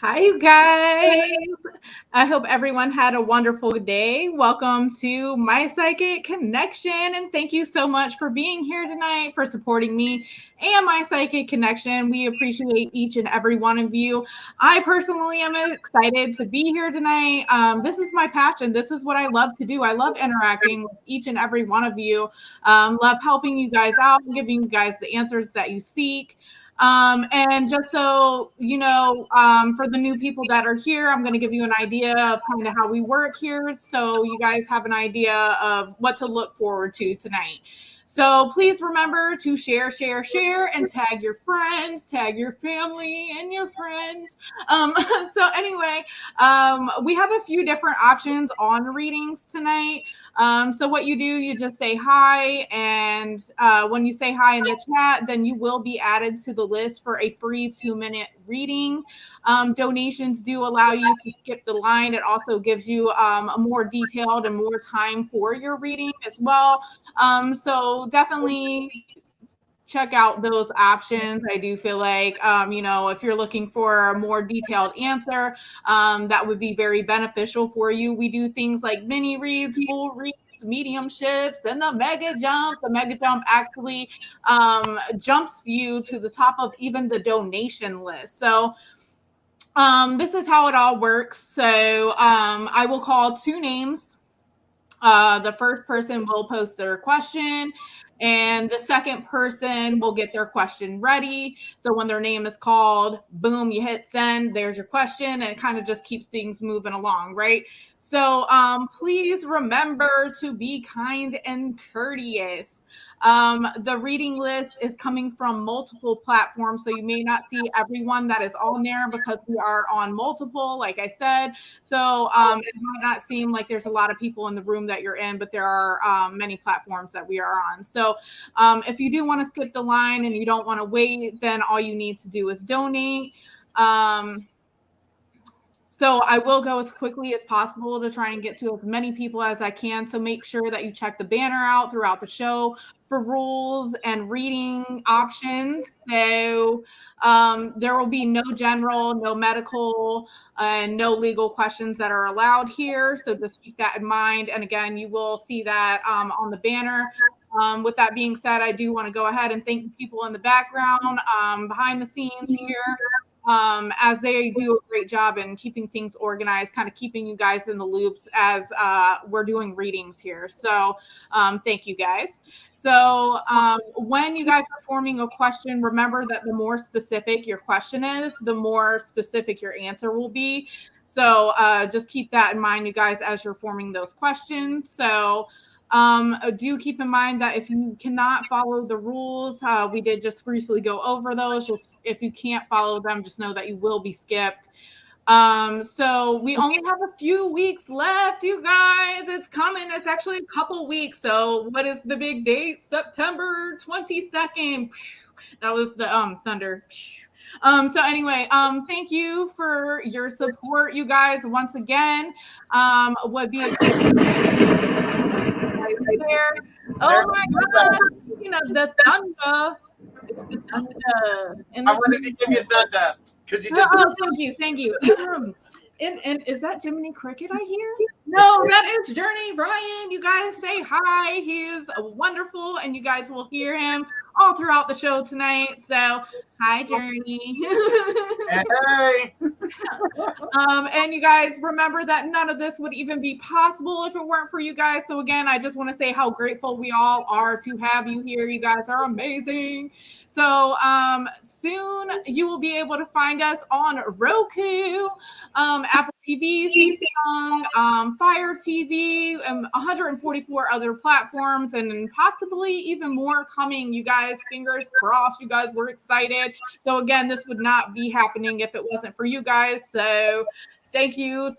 Hi, you guys. I hope everyone had a wonderful day. Welcome to My Psychic Connection. And thank you so much for being here tonight, for supporting me and My Psychic Connection. We appreciate each and every one of you. I personally am excited to be here tonight. This is my passion. This is what I love to do. I love interacting with each and every one of you. Love helping you guys out, giving you guys the answers that you seek. And just so you know, for the new people that are here, I'm going to give you an idea of kind of how we work here, so you guys have an idea of what to look forward to tonight. So please remember to share, and tag your friends, tag your family and your friends. So anyway, we have a few different options on readings tonight. So what you do, you just say hi, and when you say hi in the chat, then you will be added to the list for a free 2-minute reading. Donations do allow you to skip the line. It also gives you a more detailed and more time for your reading as well. So definitely check out those options. I do feel like, if you're looking for a more detailed answer, that would be very beneficial for you. We do things like mini reads, full reads, mediumships, and the mega jump. The mega jump actually jumps you to the top of even the donation list. So this is how it all works. So I will call two names. The first person will post their question, and the second person will get their question ready. So when their name is called, boom, you hit send, there's your question, and it kind of just keeps things moving along, right? So please remember to be kind and courteous. The reading list is coming from multiple platforms, so you may not see everyone that is on there because we are on multiple, like I said. So it might not seem like there's a lot of people in the room that you're in, but there are many platforms that we are on. So if you do want to skip the line and you don't want to wait, then all you need to do is donate. So I will go as quickly as possible to try and get to as many people as I can. So make sure that you check the banner out throughout the show for rules and reading options. So there will be no general, no medical, and no legal questions that are allowed here. So just keep that in mind. And again, you will see that on the banner. With that being said, I do want to go ahead and thank the people in the background, behind the scenes here, as they do a great job in keeping things organized, kind of keeping you guys in the loops as we're doing readings here. So thank you guys. So when you guys are forming a question, remember that the more specific your question is, the more specific your answer will be. So just keep that in mind, you guys, as you're forming those questions. So do keep in mind that if you cannot follow the rules, we did just briefly go over those. If you can't follow them, just know that you will be skipped. So we only have a few weeks left, you guys. It's coming. It's actually a couple weeks. So what is the big date? September 22nd. That was the thunder. So anyway, thank you for your support, you guys, once again. Would be there. Oh my God! Speaking of the thunder, it's the thunder. And I wanted to give you thunder because you did. Oh, thank you. And is that Jiminy Cricket I hear? No, that is Journey Ryan. You guys say hi. He's wonderful, and you guys will hear him all throughout the show tonight. So, hi, Journey. Hey. And you guys remember that none of this would even be possible if it weren't for you guys. So again, I just want to say how grateful we all are to have you here. You guys are amazing. So soon you will be able to find us on Roku, Apple TV, Samsung, Fire TV, and 144 other platforms, and possibly even more coming. You guys, fingers crossed. You guys were excited. So again, this would not be happening if it wasn't for you guys. So thank you.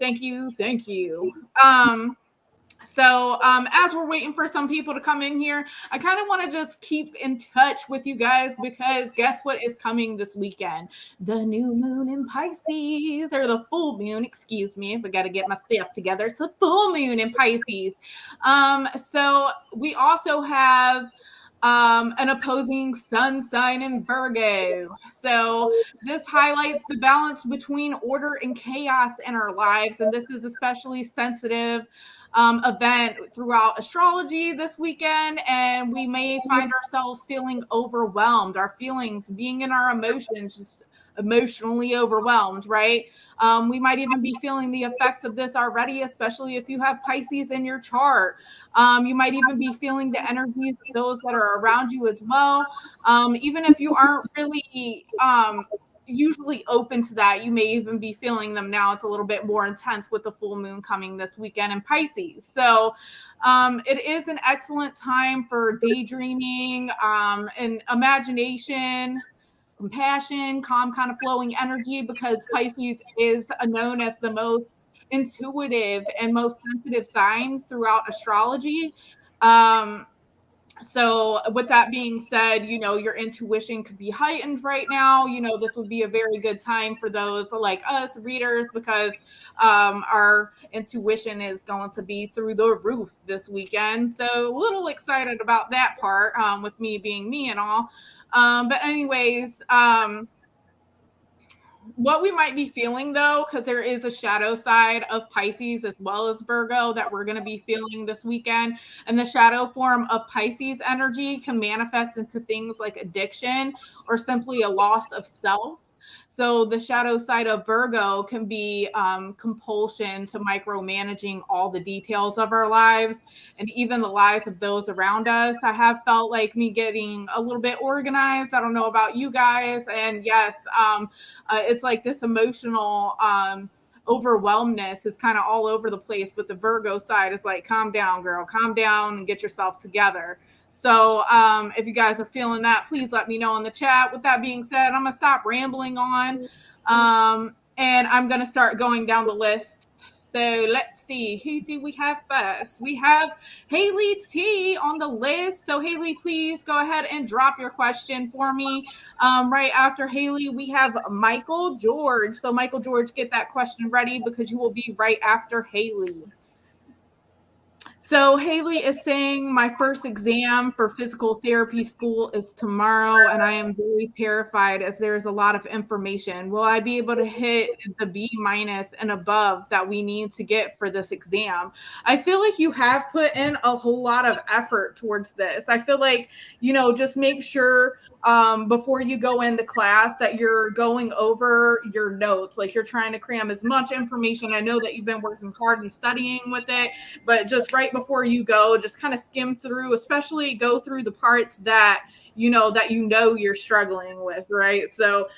So as we're waiting for some people to come in here, I kind of want to just keep in touch with you guys, because guess what is coming this weekend? The new moon in Pisces, or the full moon, excuse me, if I got to get my stuff together. It's a full moon in Pisces. So we also have an opposing sun sign in Virgo. So this highlights the balance between order and chaos in our lives. And this is especially sensitive event throughout astrology this weekend. And we may find ourselves feeling overwhelmed, our feelings, being in our emotions, just emotionally overwhelmed, right? We might even be feeling the effects of this already, especially if you have Pisces in your chart. You might even be feeling the energies of those that are around you as well. Even if you aren't really usually open to that, you may even be feeling them now. It's a little bit more intense with the full moon coming this weekend in Pisces. So it is an excellent time for daydreaming and imagination, compassion, calm, kind of flowing energy, because Pisces is known as the most intuitive and most sensitive signs throughout astrology. Um, so with that being said, your intuition could be heightened right now. This would be a very good time for those like us readers, because our intuition is going to be through the roof this weekend. So a little excited about that part, with me being me and all. But anyways, what we might be feeling though, because there is a shadow side of Pisces as well as Virgo that we're going to be feeling this weekend. And the shadow form of Pisces energy can manifest into things like addiction or simply a loss of self. So the shadow side of Virgo can be compulsion to micromanaging all the details of our lives and even the lives of those around us. I have felt like me getting a little bit organized. I don't know about you guys. And yes, it's like this emotional overwhelmness is kind of all over the place, but the Virgo side is like, calm down, girl, calm down and get yourself together. So if you guys are feeling that, please let me know in the chat. With that being said, I'm gonna stop rambling on, and I'm gonna start going down the list. So let's see, who do we have first? We have Haley T on the list. So Haley, please go ahead and drop your question for me. Right after Haley, we have Michael George. So Michael George, get that question ready because you will be right after Haley. So Haley is saying my first exam for physical therapy school is tomorrow, and I am very terrified as there's a lot of information. Will I be able to hit the B minus and above that we need to get for this exam? I feel like you have put in a whole lot of effort towards this. I feel like, just make sure before you go into class that you're going over your notes, like you're trying to cram as much information. I know that you've been working hard and studying with it, but just right before you go, just kind of skim through, especially go through the parts that you're struggling with, right? So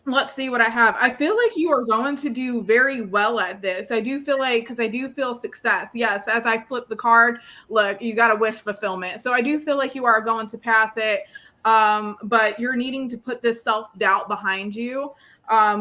let's see what I have. I feel like you are going to do very well at this. I do feel like, because I do feel success. Yes, as I flip the card, look, you got a wish fulfillment. So I do feel like you are going to pass it. But you're needing to put this self-doubt behind you,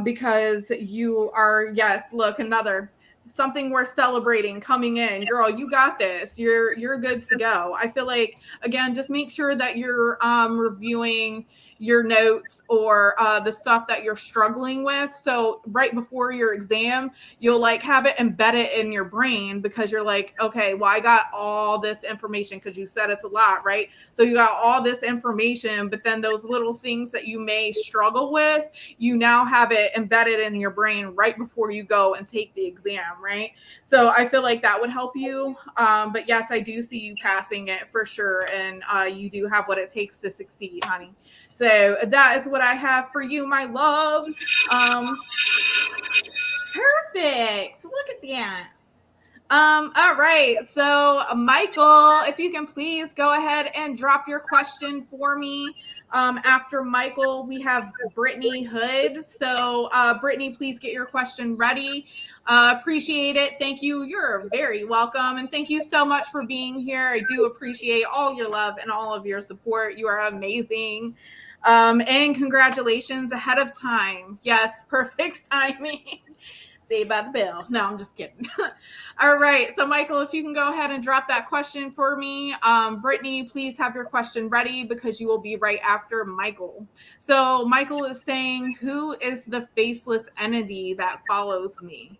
because you are, yes, look, another something worth celebrating coming in. Girl, you got this. You're good to go. I feel like, again, just make sure that you're reviewing your notes or the stuff that you're struggling with. So right before your exam, you'll like have it embedded in your brain, because you're like, okay, well, I got all this information, because you said it's a lot, right? So you got all this information, but then those little things that you may struggle with, you now have it embedded in your brain right before you go and take the exam, right? So I feel like that would help you. But yes, I do see you passing it for sure. And you do have what it takes to succeed, honey. So that is what I have for you, my love. Perfect. Look at that. All right. So Michael, if you can please go ahead and drop your question for me. After Michael, we have Brittany Hood. So Brittany, please get your question ready. Appreciate it. Thank you. You're very welcome. And thank you so much for being here. I do appreciate all your love and all of your support. You are amazing. And congratulations ahead of time. Yes, perfect timing. Saved by the bell. No, I'm just kidding. All right. So, Michael, if you can go ahead and drop that question for me. Brittany, please have your question ready, because you will be right after Michael. So, Michael is saying, who is the faceless entity that follows me?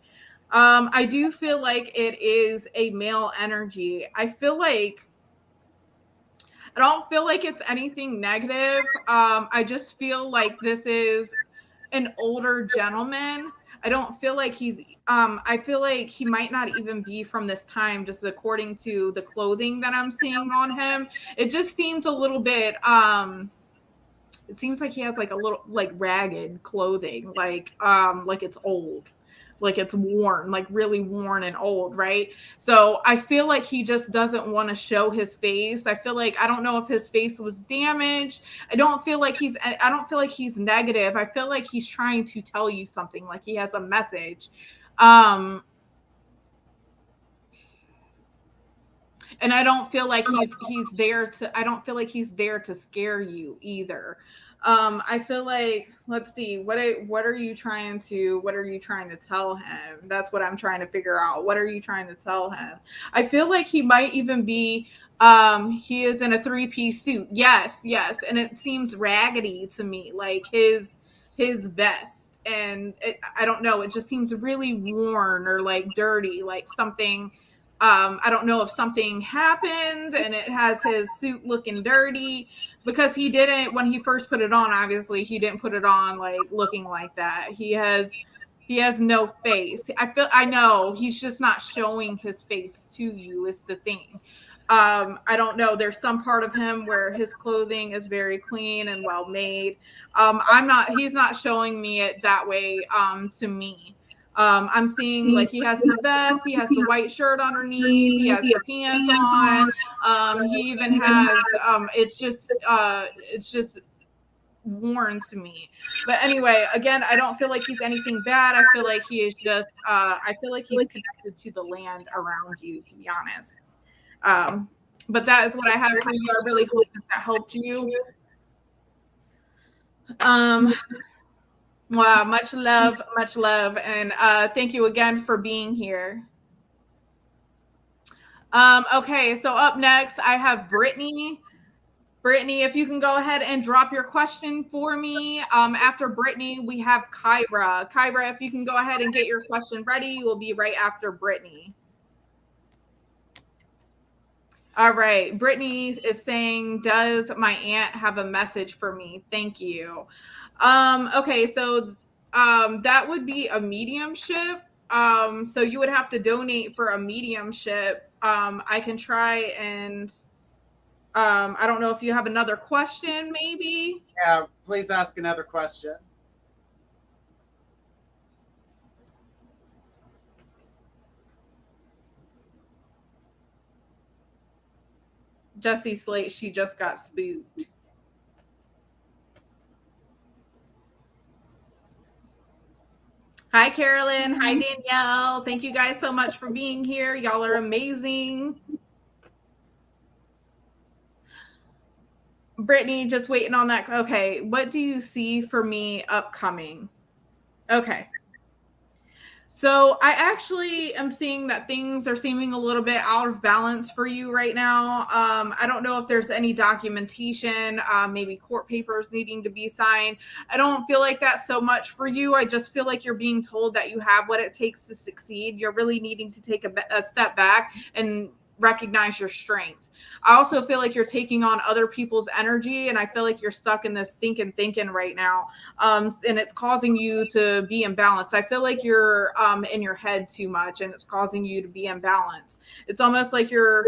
I do feel like it is a male energy. I feel like I don't feel like it's anything negative. I just feel like this is an older gentleman. I don't feel like he's I feel like he might not even be from this time, just according to the clothing that I'm seeing on him. It just seems a little bit it seems like he has like a little like ragged clothing, like it's old, like it's worn, like really worn and old, right? So I feel like he just doesn't want to show his face. I feel like I don't know if his face was damaged. I don't feel like he's negative. I feel like he's trying to tell you something, like he has a message. um and I don't feel like he's there to I don't feel like he's there to scare you either. I feel like, let's see, what are you trying to tell him? That's what I'm trying to figure out. What are you trying to tell him? I feel like he might even be he is in a three-piece suit. Yes, yes, and it seems raggedy to me, like his vest, and I don't know, it just seems really worn or like dirty, like something. I don't know if something happened and it has his suit looking dirty, because he didn't, when he first put it on, obviously he didn't put it on like looking like that. He has no face. I know he's just not showing his face to you is the thing. I don't know. There's some part of him where his clothing is very clean and well made. He's not showing me it that way to me. I'm seeing like he has the vest, he has the white shirt underneath, he has the pants on. He even has it's just worn to me. But anyway, again, I don't feel like he's anything bad. I feel like he is just I feel like he's connected to the land around you, to be honest. But that is what I have for you. I really hope that helped you. Wow, much love, and thank you again for being here. Okay, so up next I have Brittany. Brittany, if you can go ahead and drop your question for me. After Brittany, we have Kyra. Kyra, if you can go ahead and get your question ready, we'll be right after Brittany. All right. Brittany is saying, does my aunt have a message for me? Thank you. Okay, so that would be a mediumship. So you would have to donate for a mediumship. I can try and I don't know if you have another question, maybe. Yeah, please ask another question. Jessie Slate, she just got spooked. Hi, Carolyn. Hi, Danielle. Thank you guys so much for being here. Y'all are amazing. Brittany, just waiting on that. Okay. What do you see for me upcoming? Okay. So I actually am seeing that things are seeming a little bit out of balance for you right now. I don't know if there's any documentation, maybe court papers needing to be signed. I don't feel like that so much for you. I just feel like you're being told that you have what it takes to succeed. You're really needing to take a step back and recognize your strength. I also feel like you're taking on other people's energy, and I feel like you're stuck in this stinking thinking right now, and it's causing you to be imbalanced. I feel like you're in your head too much, and it's causing you to be imbalanced. It's almost like you're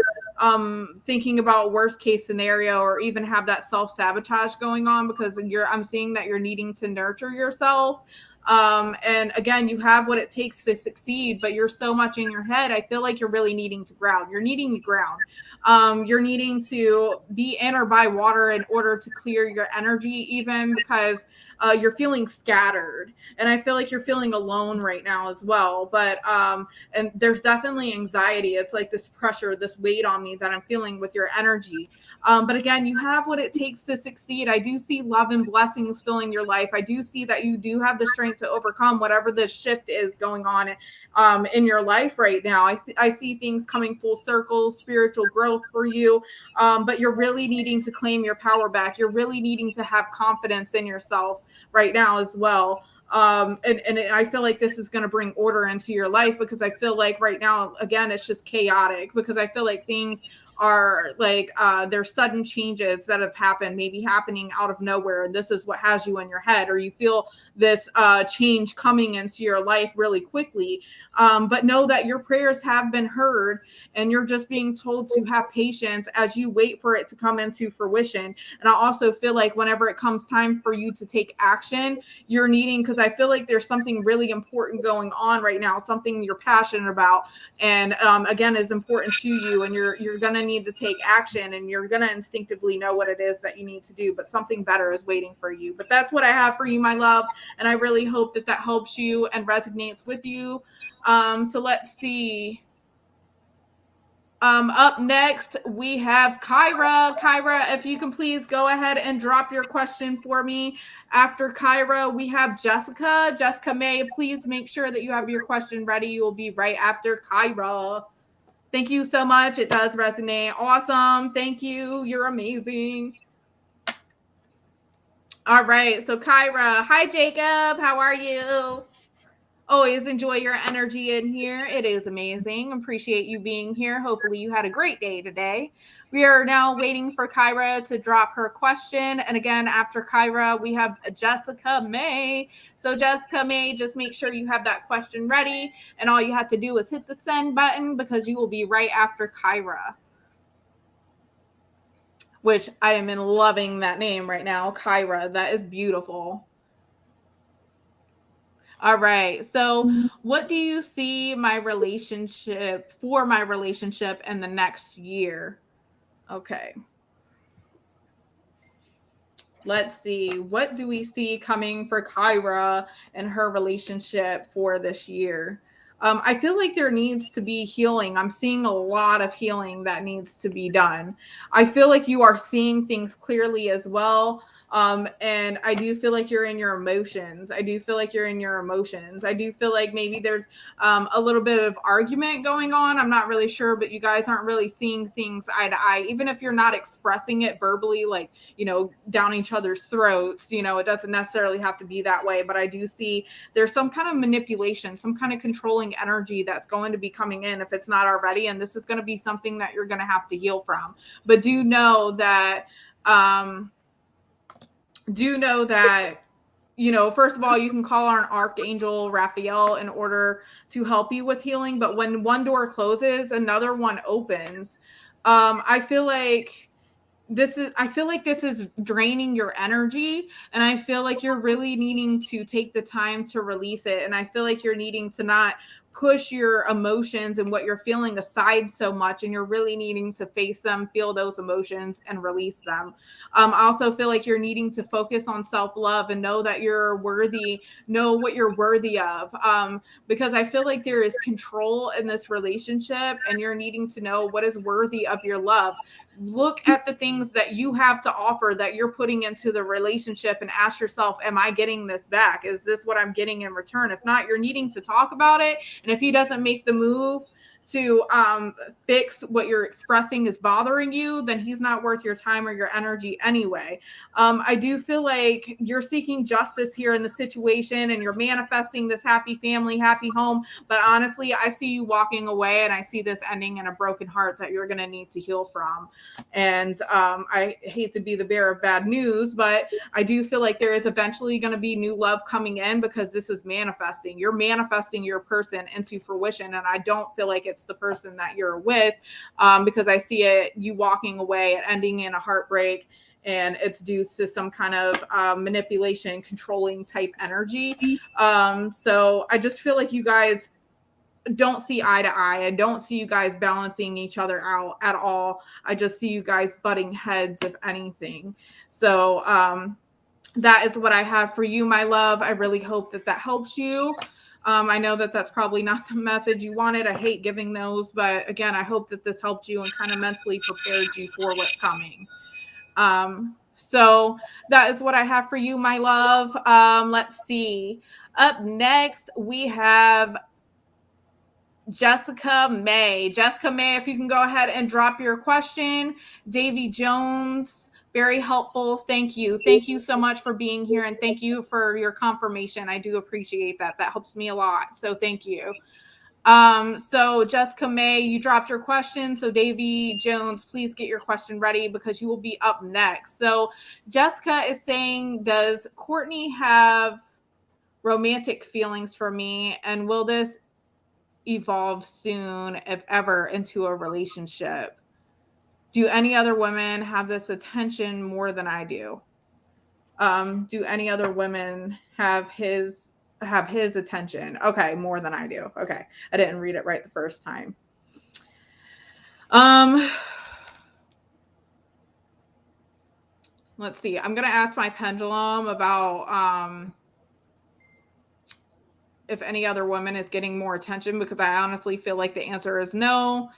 thinking about worst case scenario, or even have that self-sabotage going on, because I'm seeing that you're needing to nurture yourself. And again, you have what it takes to succeed, but you're so much in your head. I feel like you're really needing to ground. You're needing to ground. You're needing to be in or by water in order to clear your energy, even because you're feeling scattered. And I feel like you're feeling alone right now as well. But and there's definitely anxiety. It's like this pressure, this weight on me that I'm feeling with your energy. But again, you have what it takes to succeed. I do see love and blessings filling your life. I do see that you do have the strength to overcome whatever this shift is going on in your life right now. I see things coming full circle, spiritual growth for you, but you're really needing to claim your power back. You're really needing to have confidence in yourself right now as well. And I feel like this is going to bring order into your life, because I feel like right now, again, it's just chaotic, because I feel like things are like there's sudden changes that have happened, maybe happening out of nowhere, and this is what has you in your head, or you feel this change coming into your life really quickly. But know that your prayers have been heard, and you're just being told to have patience as you wait for it to come into fruition. And I also feel like whenever it comes time for you to take action, you're needing, because I feel like there's something really important going on right now, something you're passionate about, and again is important to you, and you're gonna need to take action, and you're gonna instinctively know what it is that you need to do, but something better is waiting for you. But that's what I have for you, my love, and I really hope that that helps you and resonates with you. So let's see. Up next, we have Kyra. Kyra, if you can please go ahead and drop your question for me. After Kyra, we have Jessica. Jessica May, please make sure that you have your question ready. You will be right after Kyra. Thank you so much. It does resonate. Awesome. Thank you. You're amazing. All right. So, Kyra. Hi, Jacob. How are you? Always enjoy your energy in here. It is amazing. Appreciate you being here. Hopefully, you had a great day today. We are now waiting for Kyra to drop her question. And again, after Kyra, we have Jessica May. So, Jessica May, just make sure you have that question ready. And all you have to do is hit the send button, because you will be right after Kyra, which I am in loving that name right now. Kyra. That is beautiful. All right. So, what do you see my relationship in the next year? Okay. Let's see. What do we see coming for Kyra and her relationship for this year? I feel like there needs to be healing. I'm seeing a lot of healing that needs to be done. I feel like you are seeing things clearly as well. And I do feel like you're in your emotions. I do feel like maybe there's a little bit of argument going on. I'm not really sure, but you guys aren't really seeing things eye to eye, even if you're not expressing it verbally, like, down each other's throats. It doesn't necessarily have to be that way, but I do see there's some kind of manipulation, some kind of controlling energy that's going to be coming in if it's not already. And this is going to be something that you're going to have to heal from. But do know that, first of all, you can call on Archangel Raphael in order to help you with healing. But when one door closes, another one opens. I feel like this is draining your energy, and I feel like you're really needing to take the time to release it. And I feel like you're needing to not push your emotions and what you're feeling aside so much, and you're really needing to face them, feel those emotions, and release them. I also feel like you're needing to focus on self-love and know that you're worthy, know what you're worthy of, because I feel like there is control in this relationship, and you're needing to know what is worthy of your love. Look at the things that you have to offer that you're putting into the relationship, and ask yourself, am I getting this back? Is this what I'm getting in return? If not, you're needing to talk about it. And if he doesn't make the move to fix what you're expressing is bothering you, then he's not worth your time or your energy anyway. I do feel like you're seeking justice here in the situation, and you're manifesting this happy family, happy home. But honestly, I see you walking away, and I see this ending in a broken heart that you're going to need to heal from. And I hate to be the bearer of bad news, but I do feel like there is eventually going to be new love coming in, because this is manifesting. You're manifesting your person into fruition, and I don't feel like it's the person that you're with, because I see you walking away and ending in a heartbreak, and it's due to some kind of manipulation, controlling type energy. So I just feel like you guys don't see eye to eye. I don't see you guys balancing each other out at all. I just see you guys butting heads, if anything. So that is what I have for you, my love. I really hope that helps you. I know that that's probably not the message you wanted. I hate giving those, but again, I hope that this helped you and kind of mentally prepared you for what's coming. So that is what I have for you, my love. Let's see. Up next, we have Jessica May. Jessica May, if you can go ahead and drop your question. Davy Jones, very helpful. Thank you. Thank you so much for being here, and thank you for your confirmation. I do appreciate that. That helps me a lot. So thank you. So Jessica May, you dropped your question. So Davy Jones, please get your question ready because you will be up next. So Jessica is saying, does Courtney have romantic feelings for me? And will this evolve soon, if ever, into a relationship? Do any other women have this attention more than I do? Do any other women have his attention? Okay, more than I do. Okay. I didn't read it right the first time. Let's see. I'm going to ask my pendulum about if any other woman is getting more attention, because I honestly feel like the answer is no.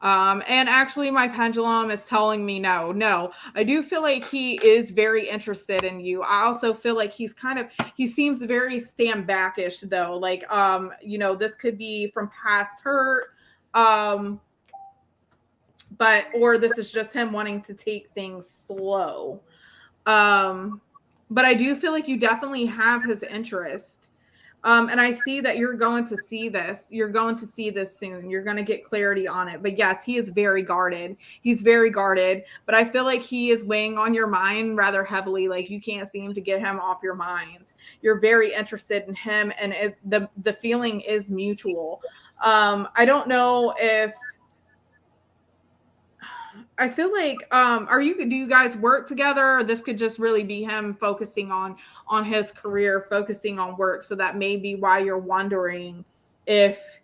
And actually my pendulum is telling me no. I do feel like he is very interested in you. I also feel like he seems very stand backish though. Like, this could be from past hurt. Or this is just him wanting to take things slow. But I do feel like you definitely have his interest. And I see that you're going to see this. You're going to see this soon. You're going to get clarity on it. But yes, he is very guarded. He's very guarded. But I feel like he is weighing on your mind rather heavily. Like you can't seem to get him off your mind. You're very interested in him, and the feeling is mutual. I don't know if I feel like do you guys work together, or this could just really be him focusing on his career, focusing on work, so that may be why you're wondering if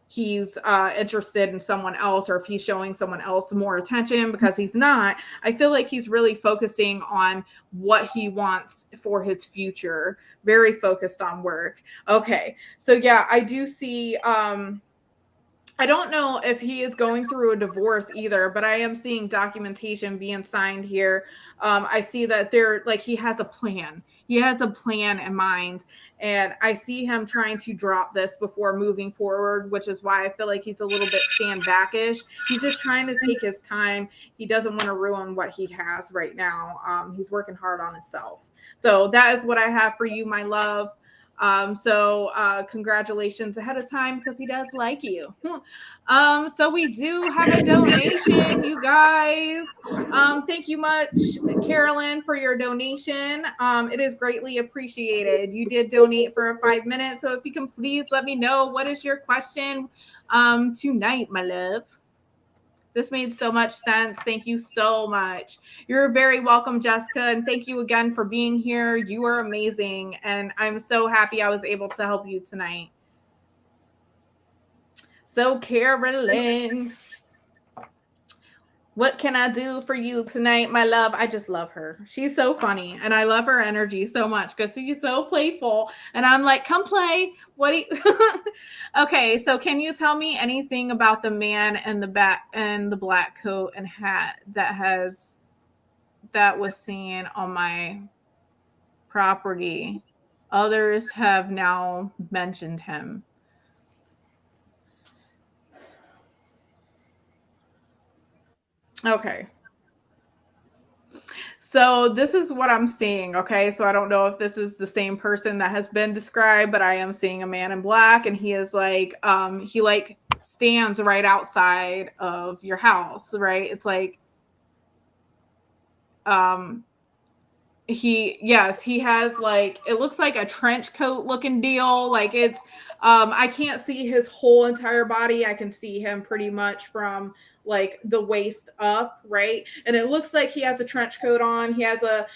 he's interested in someone else, or if he's showing someone else more attention, because he's not. I feel like he's really focusing on what he wants for his future, very focused on work. Okay. So yeah, I do see I don't know if he is going through a divorce either, but I am seeing documentation being signed here. I see that he has a plan. He has a plan in mind, and I see him trying to drop this before moving forward, which is why I feel like he's a little bit stand backish. He's just trying to take his time. He doesn't want to ruin what he has right now. He's working hard on himself. So that is what I have for you, my love. Congratulations ahead of time, because he does like you. So we do have a donation, you guys. Thank you much, Carolyn, for your donation. It is greatly appreciated. You did donate for 5 minutes. So if you can please let me know, what is your question tonight, my love? This made so much sense. Thank you so much. You're very welcome, Jessica. And thank you again for being here. You are amazing. And I'm so happy I was able to help you tonight. So, Carolyn, what can I do for you tonight, my love? I just love her. She's so funny, and I love her energy so much because she's so playful. And I'm like, come play. What do you Okay, so can you tell me anything about the man in the black coat and hat that was seen on my property? Others have now mentioned him. Okay. So this is what I'm seeing, okay? So I don't know if this is the same person that has been described, but I am seeing a man in black, and he is like, he like stands right outside of your house, right? It's like, he has like, it looks like a trench coat looking deal. Like it's, I can't see his whole entire body. I can see him pretty much from like the waist up, right? And it looks like he has a trench coat on. He has a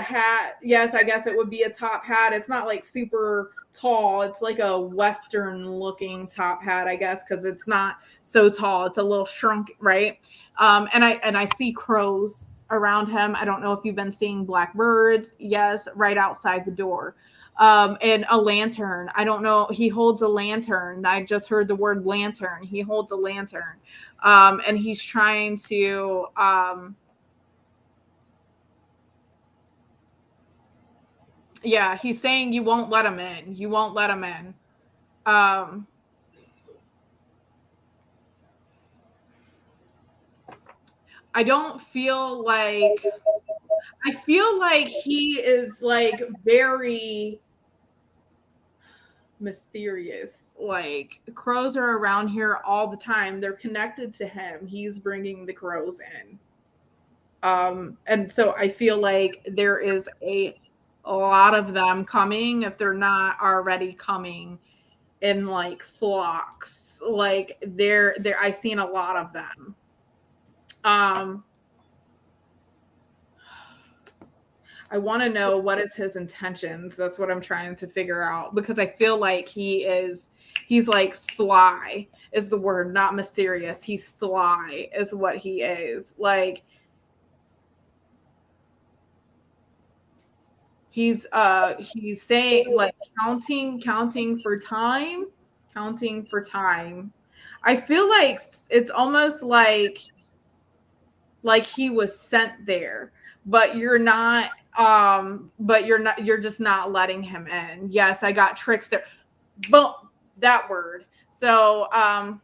hat. Yes, I guess it would be a top hat. It's not like super tall. It's like a Western looking top hat, I guess, because it's not so tall. It's a little shrunk, right? And I see crows around him. I don't know if you've been seeing black birds. Yes, right outside the door. And a lantern. I don't know. He holds a lantern. I just heard the word lantern. He holds a lantern. And he's trying to, yeah, he's saying you won't let him in. You won't let him in. I don't feel like, I feel like he is like very, mysterious. Like, crows are around here all the time. They're connected to him. He's bringing the crows in. And so I feel like there is a lot of them coming, if they're not already coming in like flocks. Like they're I've seen a lot of them. Um I want to know what is his intentions. That's what I'm trying to figure out, because I feel like he's like sly is the word, not mysterious. He's sly is what he is. Like he's saying like counting for time, counting for time. I feel like it's almost like he was sent there, but you're just not letting him in. Yes, I got trickster. Boom, that word. So I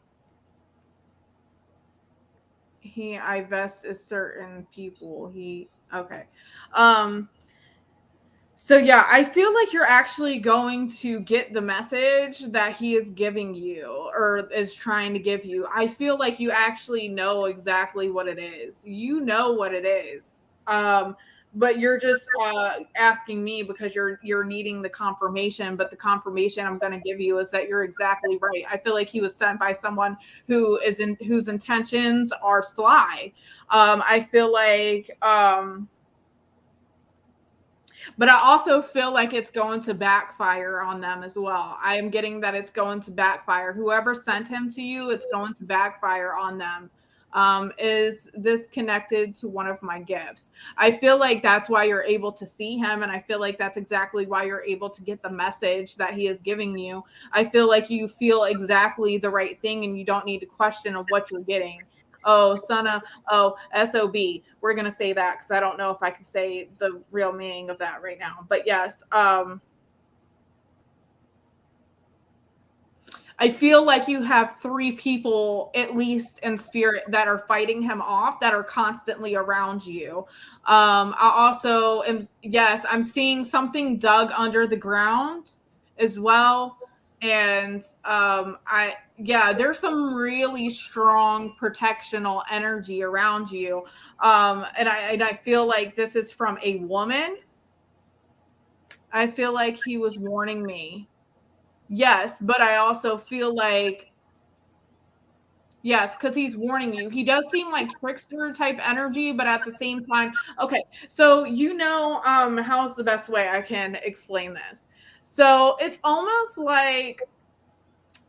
vest is certain people. Okay. So yeah, I feel like you're actually going to get the message that he is giving you or is trying to give you. I feel like you actually know exactly what it is. You know what it is. But you're just asking me because you're needing the confirmation, but the confirmation I'm going to give you is that you're exactly right. I feel like he was sent by someone whose intentions are sly. I feel like but I also feel like it's going to backfire on them as well. I am getting that it's going to backfire. Whoever sent him to you, it's going to backfire on them. Is this connected to one of my gifts? I feel like that's why you're able to see him. And I feel like that's exactly why you're able to get the message that he is giving you. I feel like you feel exactly the right thing and you don't need to question of what you're getting. Oh, SOB. We're going to say that because I don't know if I can say the real meaning of that right now. But yes, I feel like you have 3 people, at least in spirit, that are fighting him off, that are constantly around you. I also am, yes, I'm seeing something dug under the ground as well. And there's some really strong protectional energy around you. And I feel like this is from a woman. I feel like he was warning me. Yes, but I also feel like yes, because he's warning you. He does seem like trickster type energy, but at the same time, okay. So how's the best way I can explain this? So it's almost like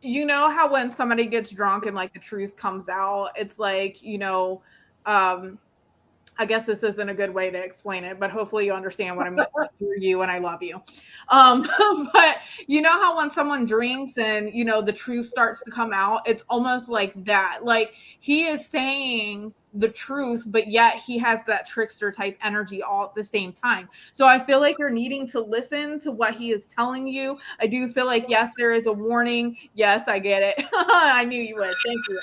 how when somebody gets drunk and like the truth comes out, it's like, um I guess this isn't a good way to explain it, but hopefully you understand what I mean. You're you and I love you. Um, but you know how when someone drinks and the truth starts to come out, it's almost like that. Like he is saying the truth, but yet he has that trickster type energy all at the same time. So I feel like you're needing to listen to what he is telling you. I do feel like yes, there is a warning. Yes, I get it. I knew you would. Thank you.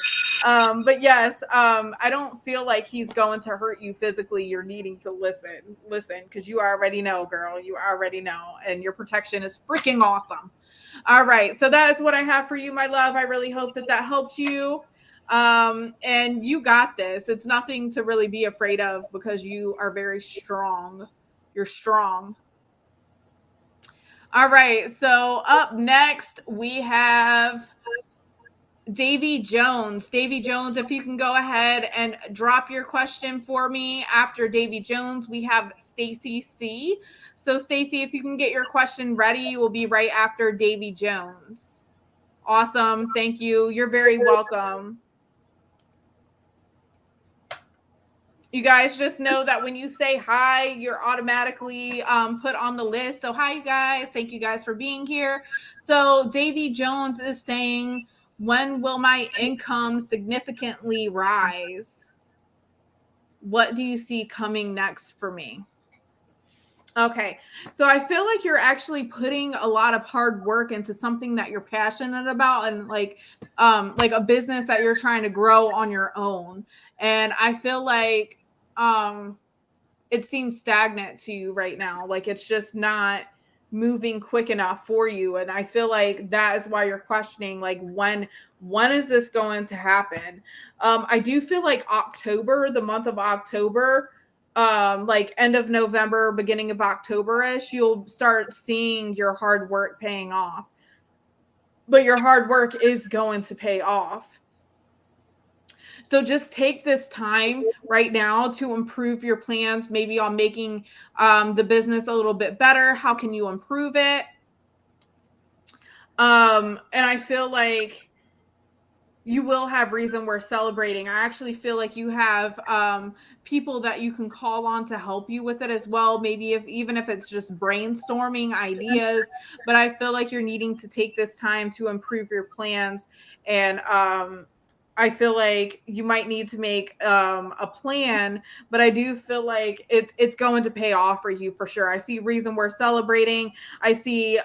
But yes, I don't feel like he's going to hurt you physically. You're needing to listen, because you already know, girl. You already know, and your protection is freaking awesome. All right, so that is what I have for you, my love. I really hope that helped you. And you got this. It's nothing to really be afraid of because you are very strong. You're strong. All right, so up next we have Davy Jones. Davy Jones, if you can go ahead and drop your question for me. After Davy Jones, we have Stacy C. So Stacy, if you can get your question ready, we'll be right after Davy Jones. Awesome. Thank you. You're very welcome. You guys just know that when you say hi, you're automatically put on the list. So hi, you guys. Thank you guys for being here. So Davy Jones is saying, when will my income significantly rise? What do you see coming next for me? Okay. So I feel like you're actually putting a lot of hard work into something that you're passionate about, and like a business that you're trying to grow on your own. And I feel like it seems stagnant to you right now. Like it's just not moving quick enough for you. And I feel like that is why you're questioning, like, when is this going to happen? I do feel like October, the month of October, like end of November, beginning of October-ish, you'll start seeing your hard work paying off. But your hard work is going to pay off. So just take this time right now to improve your plans, maybe on making the business a little bit better. How can you improve it? And I feel like you will have reason we're celebrating. I actually feel like you have people that you can call on to help you with it as well. Maybe even if it's just brainstorming ideas, but I feel like you're needing to take this time to improve your plans. And I feel like you might need to make a plan, but I do feel like it's going to pay off for you for sure. I see reason we're celebrating. I see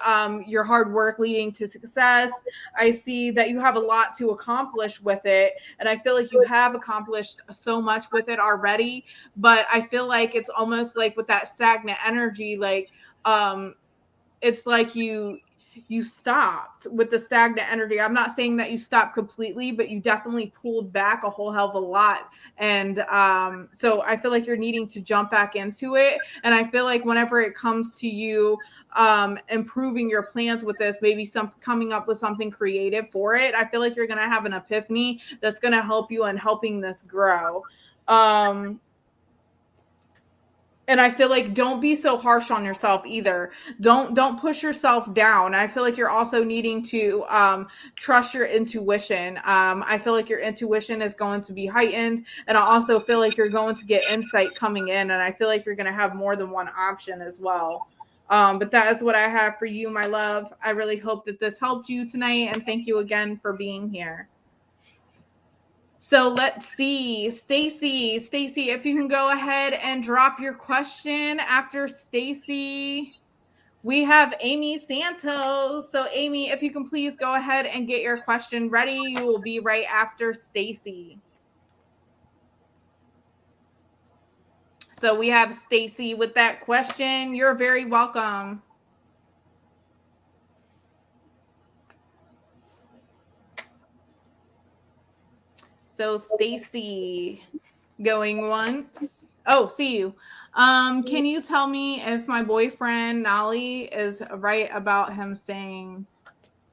your hard work leading to success. I see that you have a lot to accomplish with it. And I feel like you have accomplished so much with it already. But I feel like it's almost like with that stagnant energy, like it's like you stopped with the stagnant energy. I'm not saying that you stopped completely, but you definitely pulled back a whole hell of a lot. And so I feel like you're needing to jump back into it. And I feel like whenever it comes to you improving your plans with this, maybe coming up with something creative for it, I feel like you're going to have an epiphany that's going to help you in helping this grow. And I feel like don't be so harsh on yourself either. Don't push yourself down. I feel like you're also needing to trust your intuition. I feel like your intuition is going to be heightened, and I also feel like you're going to get insight coming in, and I feel like you're going to have more than one option as well. But that is what I have for you, my love. I really hope that this helped you tonight, and thank you again for being here. So let's see, Stacy, if you can go ahead and drop your question after Stacy. We have Amy Santos. So Amy, if you can please go ahead and get your question ready. You will be right after Stacy. So we have Stacy with that question. You're very welcome. So Stacy, going once. Oh, see you. Can you tell me if my boyfriend Nolly is right about him saying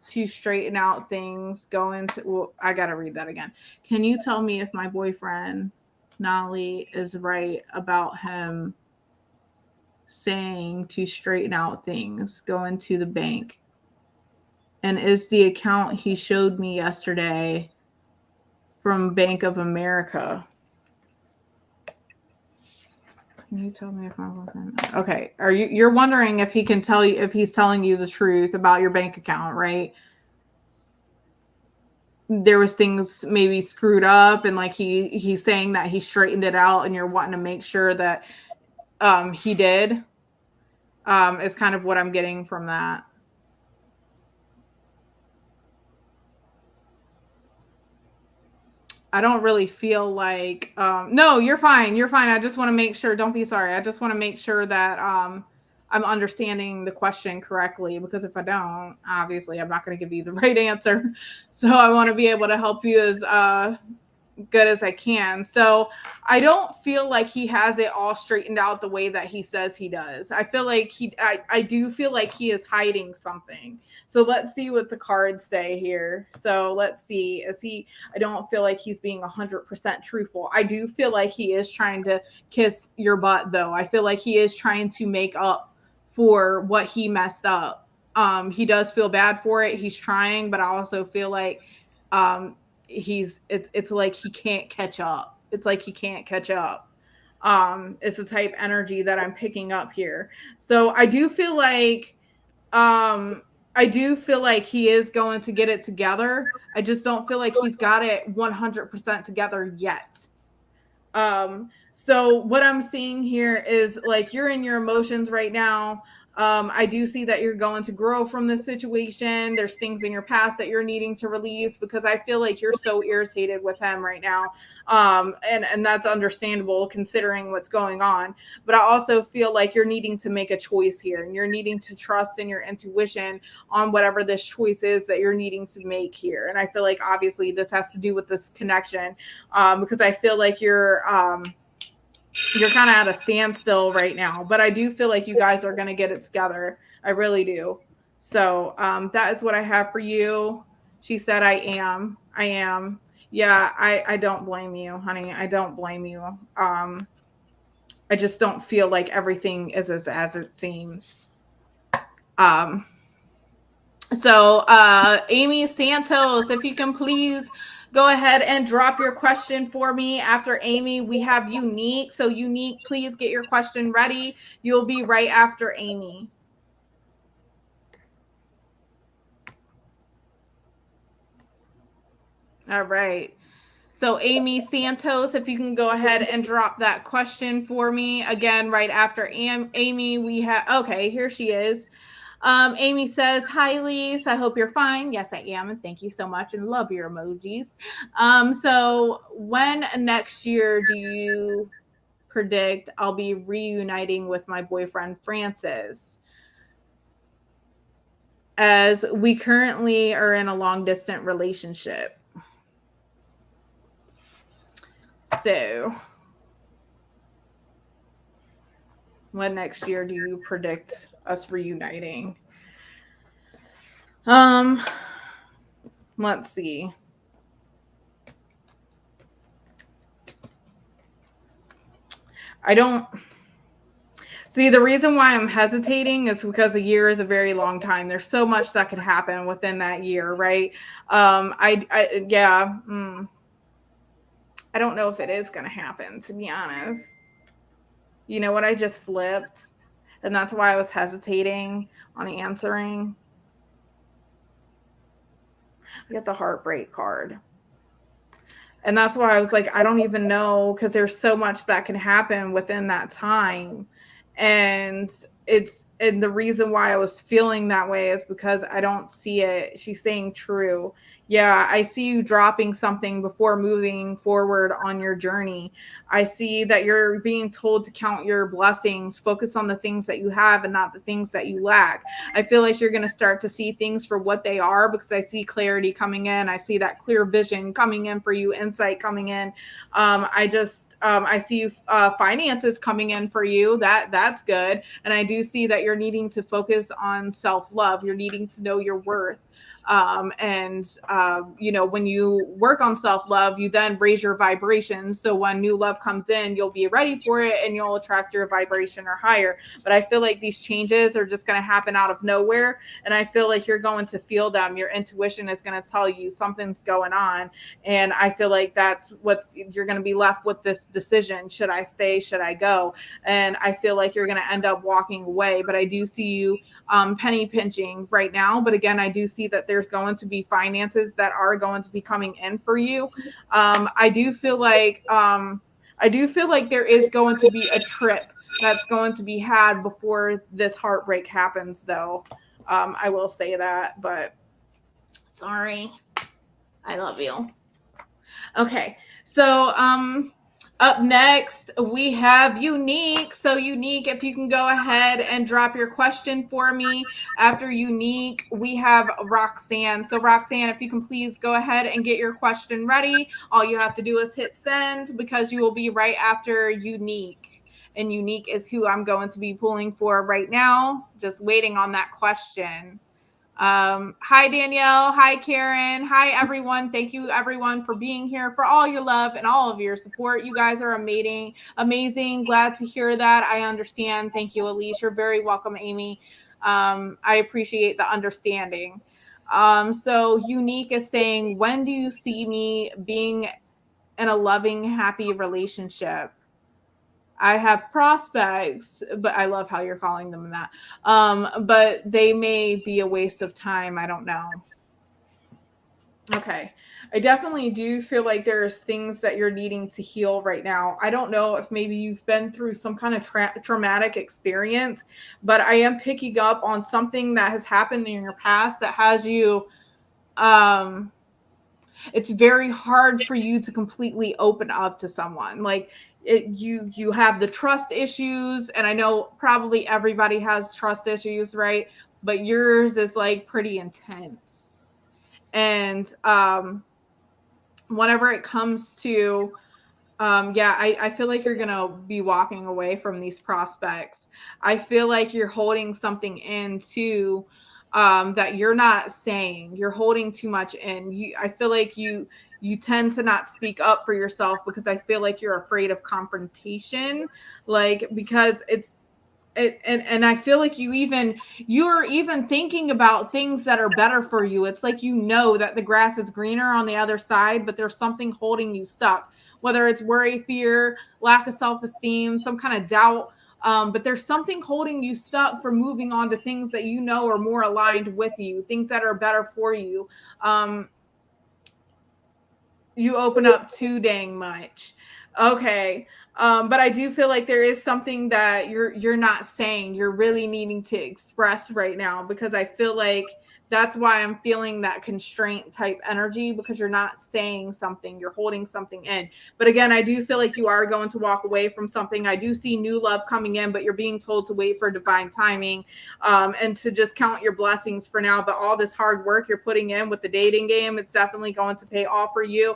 to straighten out things going to, well, I gotta read that again. Can you tell me if my boyfriend Nolly is right about him saying to straighten out things going to the bank? And is the account he showed me yesterday from Bank of America? Can you tell me if my boyfriend? Okay, you're wondering if he can tell you, if he's telling you the truth about your bank account, right? There was things maybe screwed up, and like he's saying that he straightened it out, and you're wanting to make sure that he did. Is kind of what I'm getting from that. I don't really feel like no, you're fine. You're fine. I just want to make sure. Don't be sorry. I just want to make sure that I'm understanding the question correctly, because if I don't, obviously I'm not going to give you the right answer. So I want to be able to help you as good as I can. So I don't feel like he has it all straightened out the way that he says he does. I feel like I do feel like he is hiding something. So let's see what the cards say here. So let's see. I don't feel like he's being 100% truthful. I do feel like he is trying to kiss your butt though. I feel like he is trying to make up for what he messed up. He does feel bad for it. He's trying, but I also feel like it's like he can't catch up. It's like he can't catch up. It's the type energy that I'm picking up here. So I do feel like he is going to get it together. I just don't feel like he's got it 100% together yet. So what I'm seeing here is like you're in your emotions right now. I do see that you're going to grow from this situation. There's things in your past that you're needing to release, because I feel like you're so irritated with him right now. And that's understandable considering what's going on. But I also feel like you're needing to make a choice here, and you're needing to trust in your intuition on whatever this choice is that you're needing to make here. And I feel like obviously this has to do with this connection, because I feel like you're kind of at a standstill right now, but I do feel like you guys are going to get it together. I really do. So that is what I have for you. She said, I am. Yeah, I don't blame you, honey. I don't blame you. I just don't feel like everything is as it seems. So Amy Santos, if you can please go ahead and drop your question for me. After Amy, we have Unique. So Unique, please get your question ready. You'll be right after Amy. All right. So Amy Santos, if you can go ahead and drop that question for me. Again, right after Amy, we have, okay, here she is. Amy says, hi, Elise. I hope you're fine. Yes, I am. And thank you so much. And love your emojis. So when next year do you predict I'll be reuniting with my boyfriend, Francis? As we currently are in a long distance relationship. So when next year do you predict us reuniting? Let's see. I don't see, the reason why I'm hesitating is because a year is a very long time. There's so much that could happen within that year, right? Yeah. I don't know if it is going to happen, to be honest. You know what? I just flipped, and that's why I was hesitating on answering. I get the heartbreak card. And that's why I was like, I don't even know, because there's so much that can happen within that time. And the reason why I was feeling that way is because I don't see it. She's saying true. Yeah, I see you dropping something before moving forward on your journey. I see that you're being told to count your blessings, focus on the things that you have and not the things that you lack. I feel like you're going to start to see things for what they are, because I see clarity coming in. I see that clear vision coming in for you, insight coming in. I see finances coming in for you. That's good. And I do see that you're needing to focus on self-love. You're needing to know your worth. When you work on self-love, you then raise your vibrations. So when new love comes in, you'll be ready for it and you'll attract your vibration or higher. But I feel like these changes are just going to happen out of nowhere. And I feel like you're going to feel them. Your intuition is going to tell you something's going on. And I feel like that's you're going to be left with this decision. Should I stay? Should I go? And I feel like you're going to end up walking away. But I do see you penny pinching right now. But again, I do see that there's going to be finances that are going to be coming in for you. I do feel like there is going to be a trip that's going to be had before this heartbreak happens, though. I will say that, but sorry. I love you. Okay. So, up next, we have Unique. So, Unique, if you can go ahead and drop your question for me. After Unique, we have Roxanne. So, Roxanne, if you can please go ahead and get your question ready. All you have to do is hit send, because you will be right after Unique. And Unique is who I'm going to be pulling for right now. Just waiting on that question. Hi, Danielle. Hi, Karen. Hi, everyone. Thank you, everyone, for being here, for all your love and all of your support. You guys are amazing. Glad to hear that. I understand. Thank you, Elise. You're very welcome, Amy. I appreciate the understanding. So Unique is saying, when do you see me being in a loving, happy relationship? I have prospects, but I love how you're calling them that. But they may be a waste of time. I don't know. Okay. I definitely do feel like there's things that you're needing to heal right now. I don't know if maybe you've been through some kind of traumatic experience, but I am picking up on something that has happened in your past that has you um it's very hard for you to completely open up to someone. Like you have the trust issues, and I know probably everybody has trust issues, right? But yours is like pretty intense. And whenever it comes to yeah, I feel like you're gonna be walking away from these prospects. I feel like you're holding something in too, that you're not saying. You're holding too much in. I feel like you tend to not speak up for yourself because I feel like you're afraid of confrontation, like because and I feel like you're even thinking about things that are better for you. It's like you know that the grass is greener on the other side, but there's something holding you stuck, whether it's worry, fear, lack of self-esteem, some kind of doubt. But there's something holding you stuck from moving on to things that you know are more aligned with you, things that are better for you. You open up too dang much. Okay. But I do feel like there is something that you're not saying. You're really needing to express right now, because I feel like that's why I'm feeling that constraint type energy, because you're not saying something. You're holding something in. But again, I do feel like you are going to walk away from something. I do see new love coming in, but you're being told to wait for divine timing, and to just count your blessings for now. But all this hard work you're putting in with the dating game, it's definitely going to pay off for you,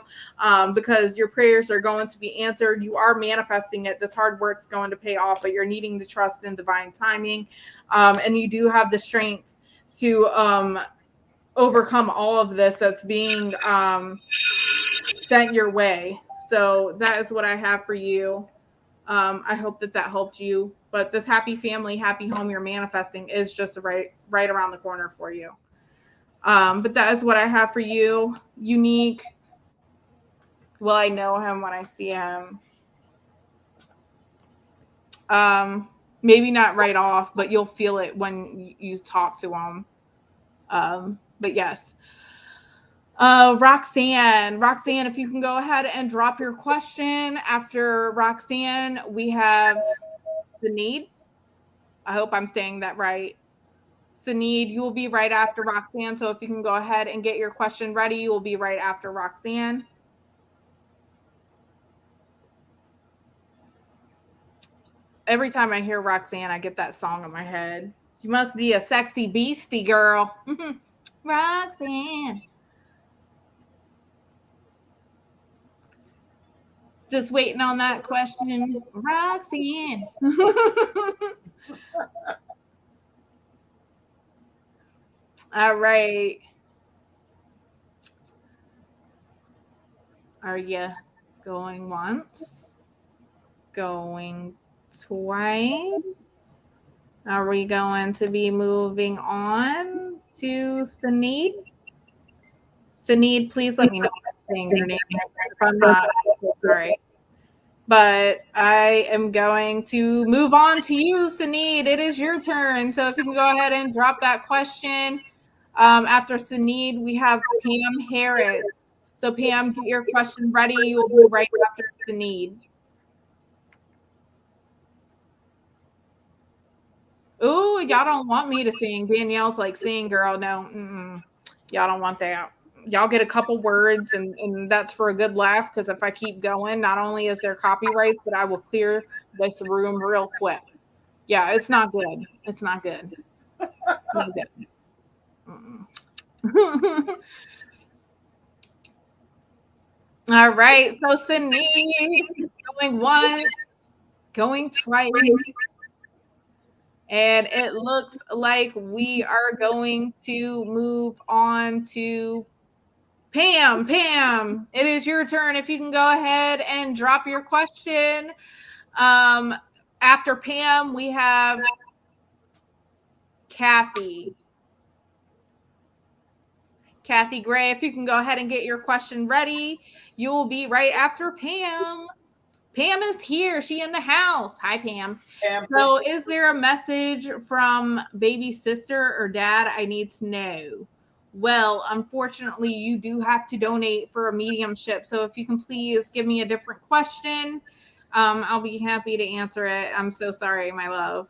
because your prayers are going to be answered. You are manifesting it. This hard work's going to pay off, but you're needing to trust in divine timing. And you do have the strength to overcome all of this that's being sent your way. So that is what I have for you. I hope that helped you. But this happy family, happy home you're manifesting is just right around the corner for you. But that is what I have for you. Unique. Will I know him when I see him? Maybe not right off, but you'll feel it when you talk to him. But yes. Roxanne, if you can go ahead and drop your question. After Roxanne, we have Sinead. I hope I'm saying that right. Sinead, you will be right after Roxanne. So if you can go ahead and get your question ready, you will be right after Roxanne. Every time I hear Roxanne, I get that song in my head. You must be a sexy beastie girl. Roxanne. Just waiting on that question. Roxanne. All right. Are you going once? Going twice? Are we going to be moving on to Sinead? Sinead, please let me know if I'm saying your name. If I'm not, I'm so sorry. But I am going to move on to you, Sinead. It is your turn. So if you can go ahead and drop that question. After Sinead, we have Pam Harris. So Pam, get your question ready. You will be right after Sinead. Ooh, y'all don't want me to sing. Danielle's like, sing, girl. No, y'all don't want that. Y'all get a couple words, and that's for a good laugh, because if I keep going, not only is there copyrights, but I will clear this room real quick. Yeah, it's not good. It's not good. It's not good. All right. So Sinead, going once, going twice. And it looks like we are going to move on to Pam. Pam, it is your turn. If you can go ahead and drop your question. After Pam, we have Kathy. Kathy Gray, if you can go ahead and get your question ready, you will be right after Pam. Pam is here. She in the house. Hi, Pam. So is there a message from baby sister or dad I need to know? Well, unfortunately, you do have to donate for a mediumship. So if you can please give me a different question, I'll be happy to answer it. I'm so sorry, my love.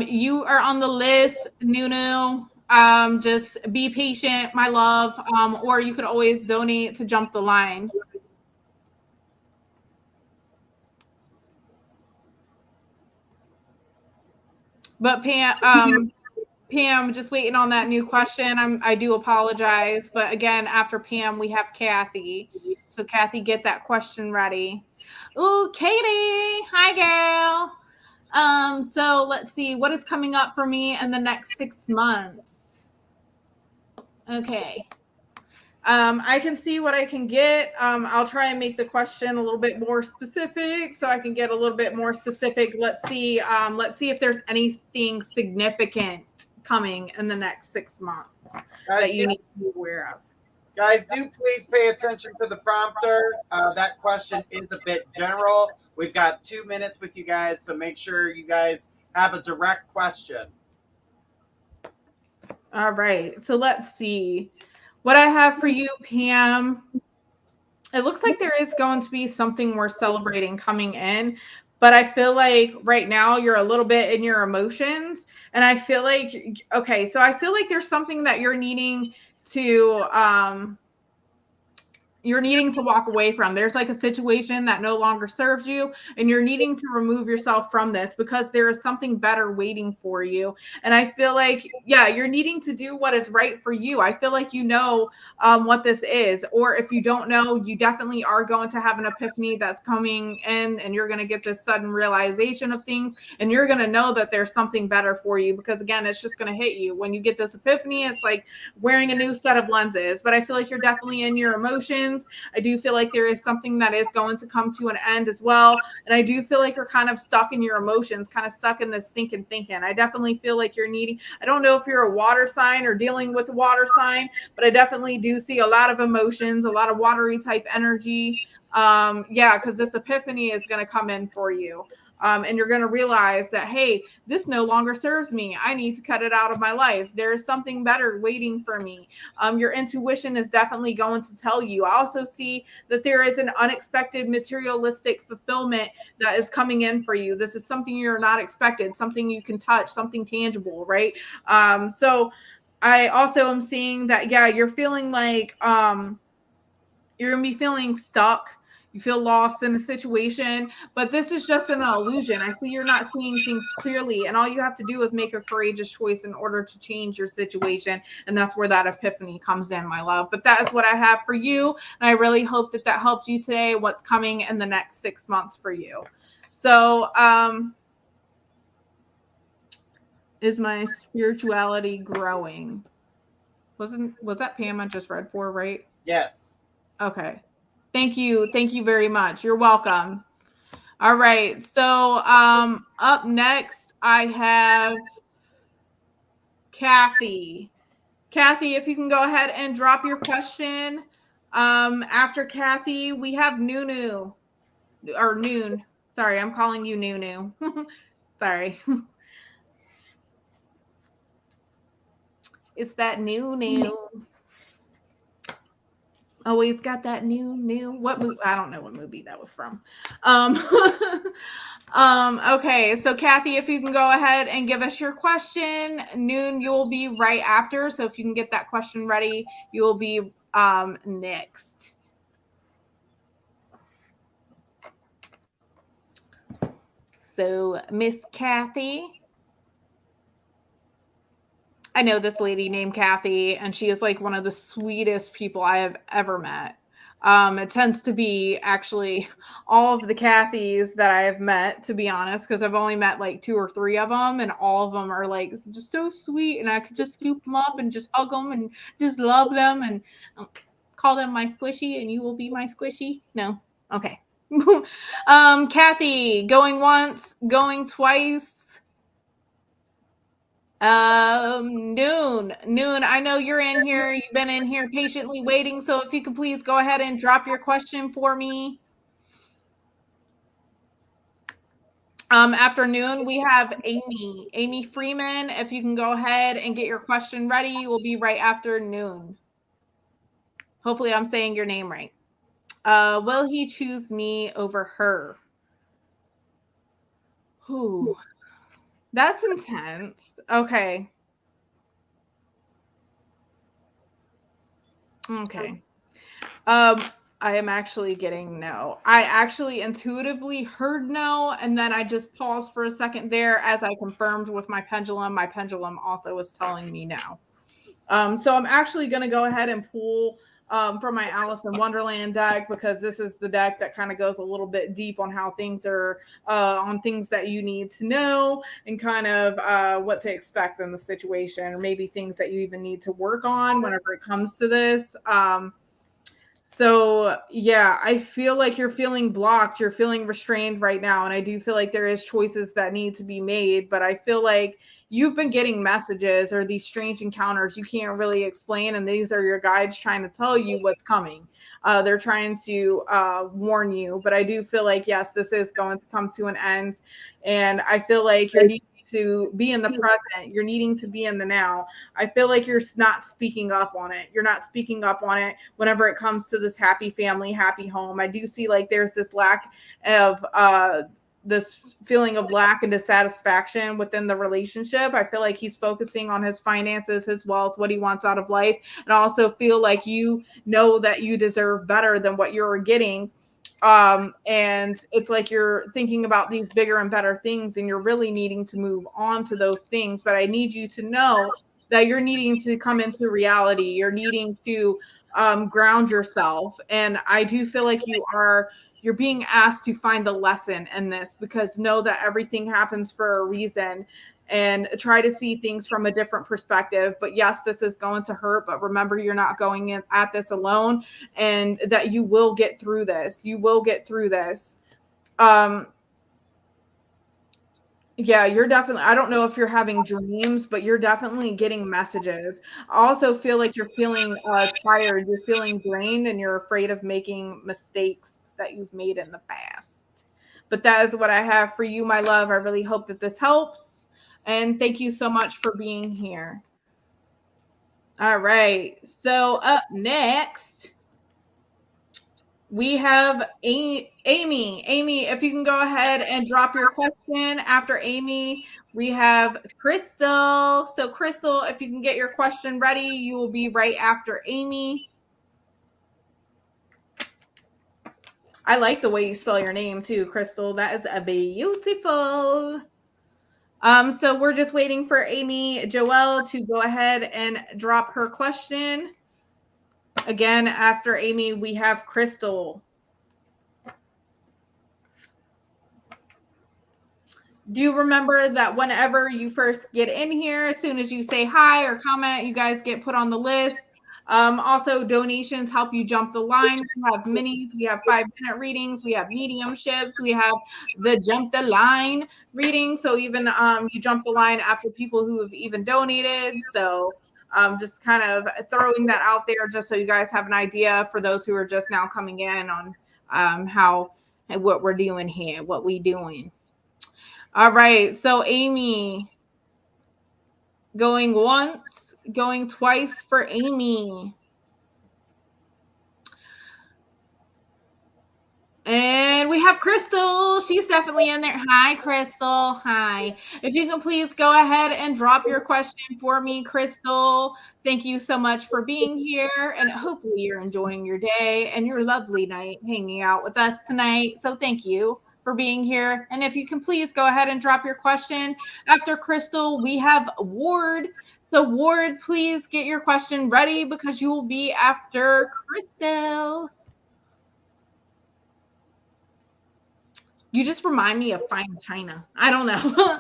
You are on the list, Nunu. Just be patient, my love. Or you could always donate to jump the line. But Pam, just waiting on that new question. I do apologize, but again, after Pam, we have Kathy. So Kathy, get that question ready. Ooh, Katie, hi girl. So let's see what is coming up for me in the next 6 months. Okay. I can see what I can get. I'll try and make the question a little bit more specific so I can get a little bit more specific. Let's see if there's anything significant coming in the next 6 months that you need to be aware of. Guys, do please pay attention to the prompter. That question is a bit general. We've got 2 minutes with you guys, so make sure you guys have a direct question. All right. So let's see what I have for you, Pam. It looks like there is going to be something we're celebrating coming in, but I feel like right now you're a little bit in your emotions. And I feel like, okay, so I feel like there's something that you're needing to walk away from. There's like a situation that no longer serves you, and you're needing to remove yourself from this because there is something better waiting for you. And I feel like, yeah, you're needing to do what is right for you. I feel like you know what this is, or if you don't know, you definitely are going to have an epiphany that's coming in, and you're going to get this sudden realization of things, and you're going to know that there's something better for you because, again, it's just going to hit you. When you get this epiphany, it's like wearing a new set of lenses. But I feel like you're definitely in your emotions. I do feel like there is something that is going to come to an end as well. And I do feel like you're kind of stuck in your emotions, kind of stuck in this thinking. I definitely feel like you're needing, I don't know if you're a water sign or dealing with a water sign, but I definitely do see a lot of emotions, a lot of watery type energy. Yeah, because this epiphany is going to come in for you. And you're going to realize that, hey, this no longer serves me. I need to cut it out of my life. There is something better waiting for me. Your intuition is definitely going to tell you. I also see that there is an unexpected materialistic fulfillment that is coming in for you. This is something you're not expected, something you can touch, something tangible, right? So I also am seeing that, yeah, you're feeling like you're going to be feeling stuck. You feel lost in a situation, but this is just an illusion. I see you're not seeing things clearly, and all you have to do is make a courageous choice in order to change your situation, and that's where that epiphany comes in, my love. But that is what I have for you, and I really hope that that helps you today, what's coming in the next 6 months for you. So, is my spirituality growing? Was that Pam I just read for, right? Yes. Okay. Thank you. Thank you very much. You're welcome. All right. So up next I have Kathy. Kathy, if you can go ahead and drop your question. After Kathy, we have Nunu or Noon. Sorry, I'm calling you Nunu. Sorry. It's that new. Always got that new. What movie? I don't know what movie that was from. Okay, so Kathy, if you can go ahead and give us your question. Noon, you'll be right after. So if you can get that question ready, you will be next. So Miss Kathy. I know this lady named Kathy, and she is like one of the sweetest people I have ever met. It tends to be actually all of the Kathys that I have met, to be honest, because I've only met like 2 or 3 of them, and all of them are like just so sweet, and I could just scoop them up and just hug them and just love them and call them my squishy, and you will be my squishy. No, okay. Kathy, going once, going twice. Noon. I know you're in here. You've been in here patiently waiting. So if you could please go ahead and drop your question for me. Afternoon, we have Amy Freeman. If you can go ahead and get your question ready, we'll be right after noon. Hopefully, I'm saying your name right. Will he choose me over her? Whew, that's intense. Okay. Okay. Um, I am actually getting no. I actually intuitively heard no, and then I just paused for a second there as I confirmed with my pendulum. My pendulum also was telling me no. So I'm actually going to go ahead and pull from my Alice in Wonderland deck, because this is the deck that kind of goes a little bit deep on how things are, on things that you need to know, and kind of what to expect in the situation, or maybe things that you even need to work on whenever it comes to this. So yeah, I feel like you're feeling blocked, you're feeling restrained right now. And I do feel like there is choices that need to be made, but I feel like you've been getting messages or these strange encounters you can't really explain. And these are your guides trying to tell you what's coming. They're trying to warn you, but I do feel like, yes, this is going to come to an end. And I feel like you're needing to be in the present. You're needing to be in the now. I feel like you're not speaking up on it. You're not speaking up on it whenever it comes to this happy family, happy home. I do see like there's this lack of this feeling of lack and dissatisfaction within the relationship. I feel like he's focusing on his finances, his wealth, what he wants out of life. And I also feel like you know that you deserve better than what you're getting. And it's like you're thinking about these bigger and better things, and you're really needing to move on to those things. But I need you to know that you're needing to come into reality. You're needing to ground yourself. And I do feel like you're being asked to find the lesson in this, because know that everything happens for a reason, and try to see things from a different perspective. But yes, this is going to hurt, but remember, you're not going in at this alone, and that you will get through this. You will get through this. Um, yeah, you're definitely, I don't know if you're having dreams, but you're definitely getting messages. I also feel like you're feeling tired, you're feeling drained, and you're afraid of making mistakes that you've made in the past. But that is what I have for you, my love. I really hope that this helps. And thank you so much for being here. All right. So up next, we have Amy. Amy, if you can go ahead and drop your question. After Amy, we have Crystal. So, Crystal, if you can get your question ready, you will be right after Amy. I like the way you spell your name too, Crystal. That is a beautiful. So we're just waiting for Amy Joelle to go ahead and drop her question. Again, after Amy, we have Crystal. Do you remember that whenever you first get in here, as soon as you say hi or comment, you guys get put on the list? Also, donations help you jump the line. We have minis, we have 5-minute readings, we have mediumships, we have the jump the line reading. So even you jump the line after people who have even donated. So just kind of throwing that out there just so you guys have an idea for those who are just now coming in on how what we're doing here, what we doing. All right. So, Amy, going once, going twice for Amy. And we have Crystal. She's definitely in there. Hi, Crystal. Hi. If you can please go ahead and drop your question for me, Crystal. Thank you so much for being here. And hopefully, you're enjoying your day and your lovely night hanging out with us tonight. So, thank you for being here. And if you can please go ahead and drop your question. After Crystal, we have Ward. So, Ward, please get your question ready, because you will be after Crystal. You just remind me of fine china. I don't know.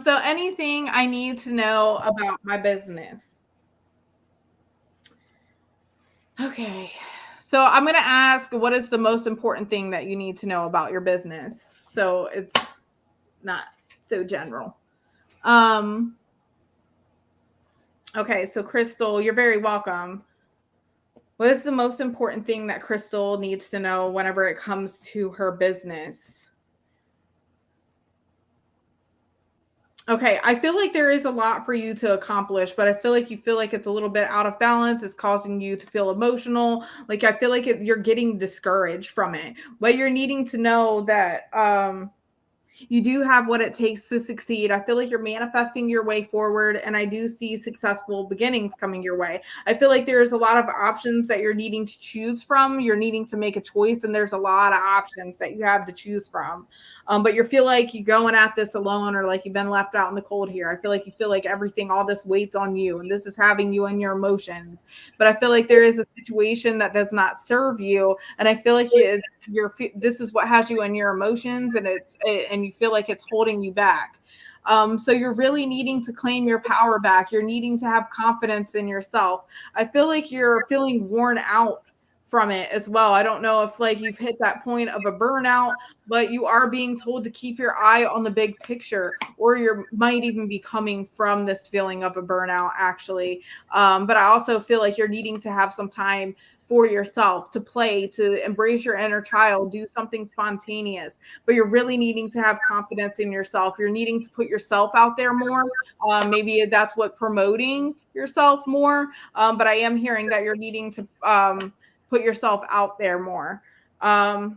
So anything I need to know about my business. Okay. So I'm going to ask, what is the most important thing that you need to know about your business? So it's not so general. Okay. So Crystal, you're very welcome. What is the most important thing that Crystal needs to know whenever it comes to her business? Okay, I feel like there is a lot for you to accomplish, but I feel like you feel like it's a little bit out of balance. It's causing you to feel emotional. Like I feel like you're getting discouraged from it. But you're needing to know that you do have what it takes to succeed. I feel like you're manifesting your way forward, and I do see successful beginnings coming your way. I feel like there's a lot of options that you're needing to choose from. You're needing to make a choice, and there's a lot of options that you have to choose from. But you feel like you're going at this alone, or like you've been left out in the cold here. I feel like you feel like everything, all this weight's on you, and this is having you in your emotions. But I feel like there is a situation that does not serve you, and I feel like this is what has you in your emotions, and and you feel like it's holding you back. So you're really needing to claim your power back. You're needing to have confidence in yourself. I feel like you're feeling worn out from it as well. I don't know if like you've hit that point of a burnout, but you are being told to keep your eye on the big picture, or you might even be coming from this feeling of a burnout actually. But I also feel like you're needing to have some time for yourself, to play, to embrace your inner child, do something spontaneous. But you're really needing to have confidence in yourself. You're needing to put yourself out there more. Maybe that's what promoting yourself more. But I am hearing that you're needing to put yourself out there more. I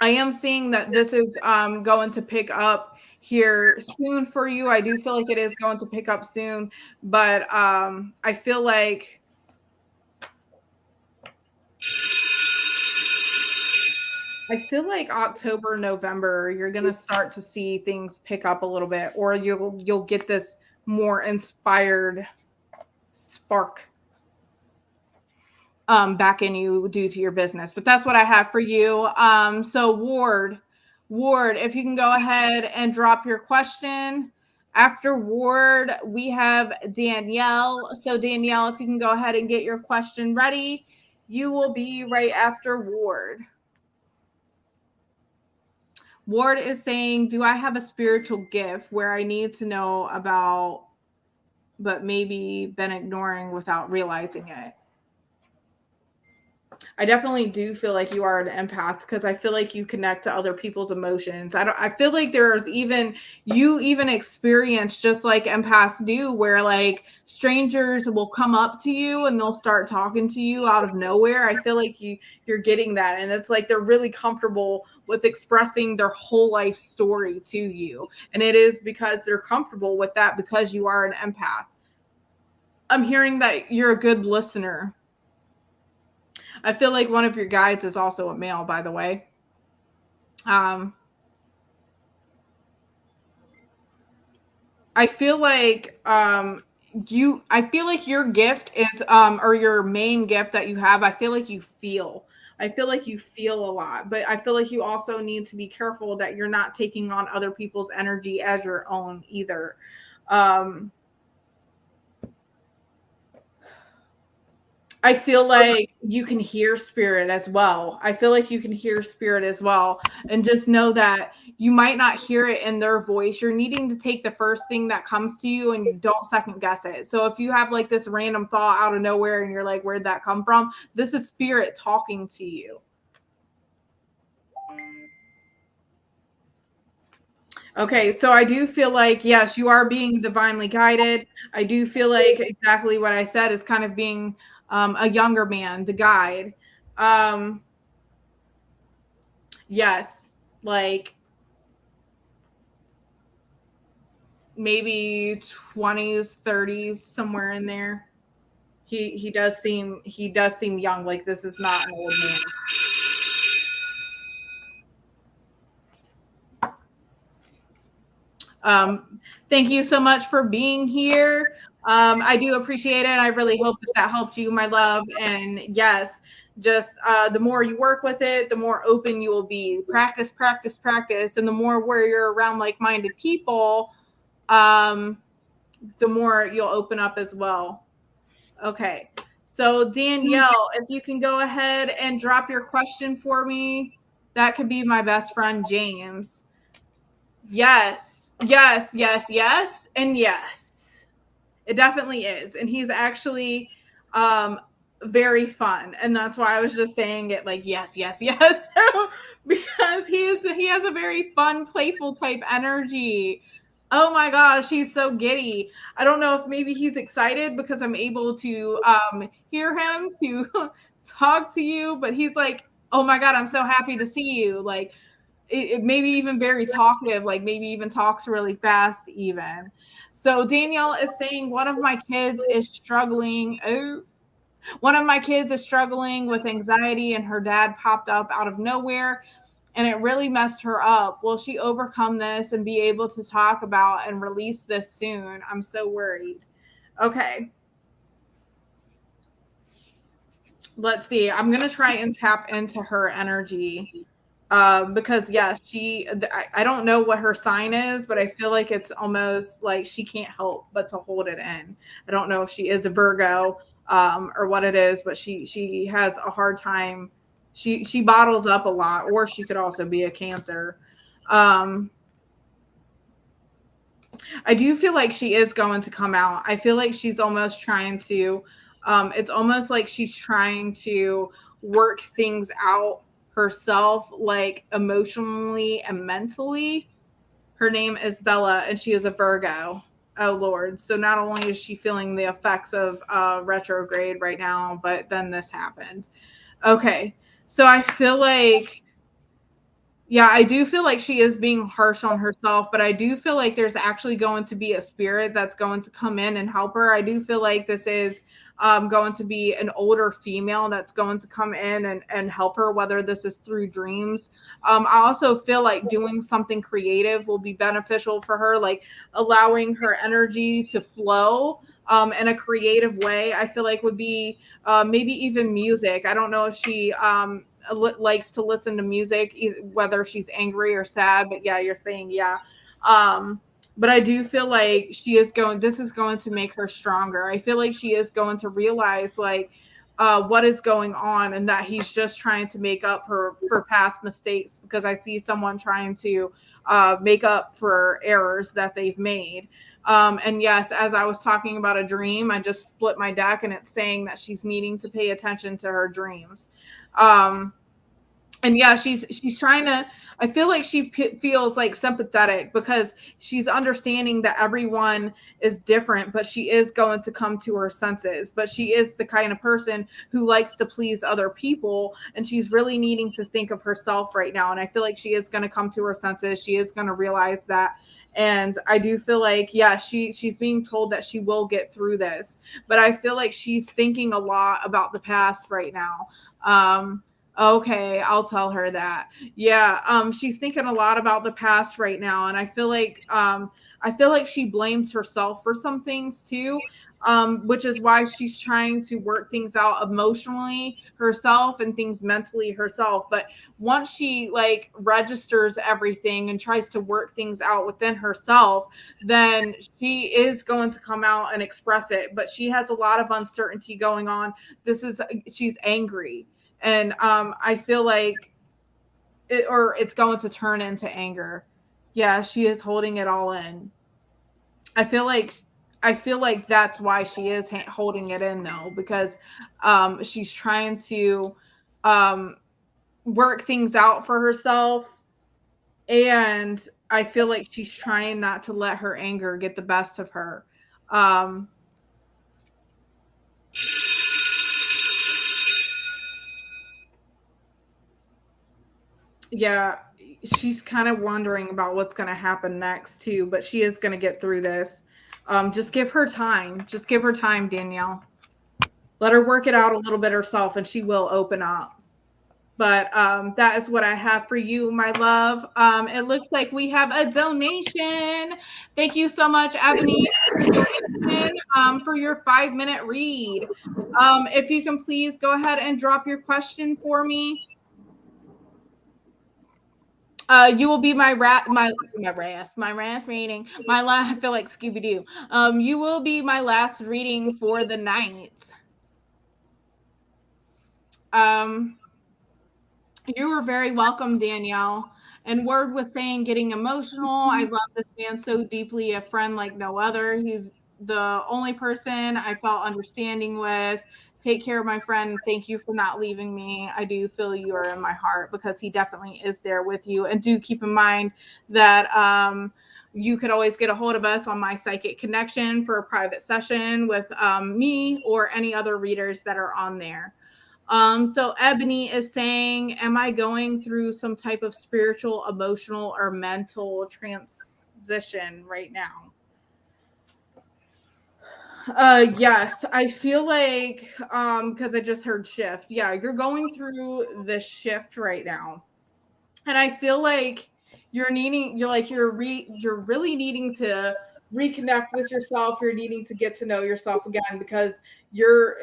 am seeing that this is going to pick up here soon for you. I do feel like it is going to pick up soon, but I feel like October, November, you're going to start to see things pick up a little bit, or you'll get this more inspired spark back in you due to your business. But that's what I have for you. So Ward, if you can go ahead and drop your question. After Ward, we have Danielle. So Danielle, if you can go ahead and get your question ready, you will be right after Ward. Ward is saying, do I have a spiritual gift where I need to know about, but maybe been ignoring without realizing it? I definitely do feel like you are an empath, because I feel like you connect to other people's emotions. I feel like there's you even experience, just like empaths do, where like strangers will come up to you and they'll start talking to you out of nowhere. I feel like you're getting that, and it's like they're really comfortable with expressing their whole life story to you. And it is because they're comfortable with that, because you are an empath. I'm hearing that you're a good listener. I feel like one of your guides is also a male, by the way. I feel like I feel like your gift is or your main gift that you have, I feel like you feel. I feel like you feel a lot, but I feel like you also need to be careful that you're not taking on other people's energy as your own either. I feel like you can hear spirit as well. I feel like you can hear spirit as well. And just know that you might not hear it in their voice. You're needing to take the first thing that comes to you, and you don't second guess it. So if you have like this random thought out of nowhere and you're like, where'd that come from? This is spirit talking to you. Okay, so I do feel like, yes, you are being divinely guided. I do feel like exactly what I said is kind of being a younger man, the guide. Yes, like maybe 20s, 30s, somewhere in there. He does seem young. Like this is not an old man. Thank you so much for being here. I do appreciate it. I really hope that helped you, my love. And yes, just the more you work with it, the more open you will be. Practice, practice, practice. And the more where you're around like-minded people, the more you'll open up as well. Okay. So Danielle, if you can go ahead and drop your question for me, that could be my best friend, James. Yes, yes, yes, yes, and yes. It definitely is. And he's actually very fun. And that's why I was just saying it like yes, yes, yes. Because he has a very fun, playful type energy. Oh my gosh, he's so giddy. I don't know if maybe he's excited because I'm able to hear him to talk to you, but he's like, oh my God, I'm so happy to see you. Like, it maybe even very talkative, like maybe even talks really fast even. So Danielle is saying one of my kids is struggling. Oh, one of my kids is struggling with anxiety and her dad popped up out of nowhere and it really messed her up. Will she overcome this and be able to talk about and release this soon? I'm so worried. Okay. Let's see. I'm going to try and tap into her energy. Because yeah, I don't know what her sign is, but I feel like it's almost like she can't help but to hold it in. I don't know if she is a Virgo, or what it is, but she has a hard time. She bottles up a lot, or she could also be a Cancer. Um, I do feel like she is going to come out. I feel like she's almost trying to, it's almost like she's trying to work things out herself, like emotionally and mentally. Her name is Bella and she is a Virgo. Oh, Lord. So not only is she feeling the effects of retrograde right now, but then this happened. Okay. So I feel like yeah, I do feel like she is being harsh on herself, but I do feel like there's actually going to be a spirit that's going to come in and help her. I do feel like this is going to be an older female that's going to come in and help her, whether this is through dreams. I also feel like doing something creative will be beneficial for her, like allowing her energy to flow in a creative way. I feel like would be maybe even music. I don't know if she likes to listen to music, whether she's angry or sad. But yeah, you're saying yeah. But I do feel like this is going to make her stronger. I feel like she is going to realize like what is going on and that he's just trying to make up for past mistakes because I see someone trying to make up for errors that they've made. And yes, as I was talking about a dream, I just split my deck and it's saying that she's needing to pay attention to her dreams. Um, and yeah, she's trying to. I feel like she feels like sympathetic because she's understanding that everyone is different, but she is going to come to her senses. But she is the kind of person who likes to please other people, and she's really needing to think of herself right now. And I feel like she is going to come to her senses. She is going to realize that. And I do feel like, yeah, she's being told that she will get through this, but I feel like she's thinking a lot about the past right now. Okay, I'll tell her that. Yeah, she's thinking a lot about the past right now, and I feel like she blames herself for some things too, which is why she's trying to work things out emotionally herself and things mentally herself. But once she like registers everything and tries to work things out within herself, then she is going to come out and express it. But she has a lot of uncertainty going on. She's angry and I feel like it's going to turn into anger. Yeah, she is holding it all in. I feel like that's why she is holding it in though, because she's trying to um, work things out for herself, and I feel like she's trying not to let her anger get the best of her. Um, yeah, she's kind of wondering about what's going to happen next too, but she is going to get through this. Just give her time. Just give her time, Danielle. Let her work it out a little bit herself, and she will open up. But that is what I have for you, my love. It looks like we have a donation. Thank you so much, Ebony, for your donation, for your 5-minute read. If you can please go ahead and drop your question for me. You will be my last reading. I feel like Scooby Doo. You will be my last reading for the night. You were very welcome, Danielle. And Word was saying getting emotional. I love this man so deeply, a friend like no other. He's the only person I felt understanding with. Take care of my friend. Thank you for not leaving me. I do feel you are in my heart because he definitely is there with you. And do keep in mind that you could always get a hold of us on My Psychic Connection for a private session with me or any other readers that are on there. So Ebony is saying, am I going through some type of spiritual, emotional, or mental transition right now? Yes, I feel like because I just heard shift. Yeah, you're going through this shift right now. And I feel like you're really needing to reconnect with yourself. You're needing to get to know yourself again because you're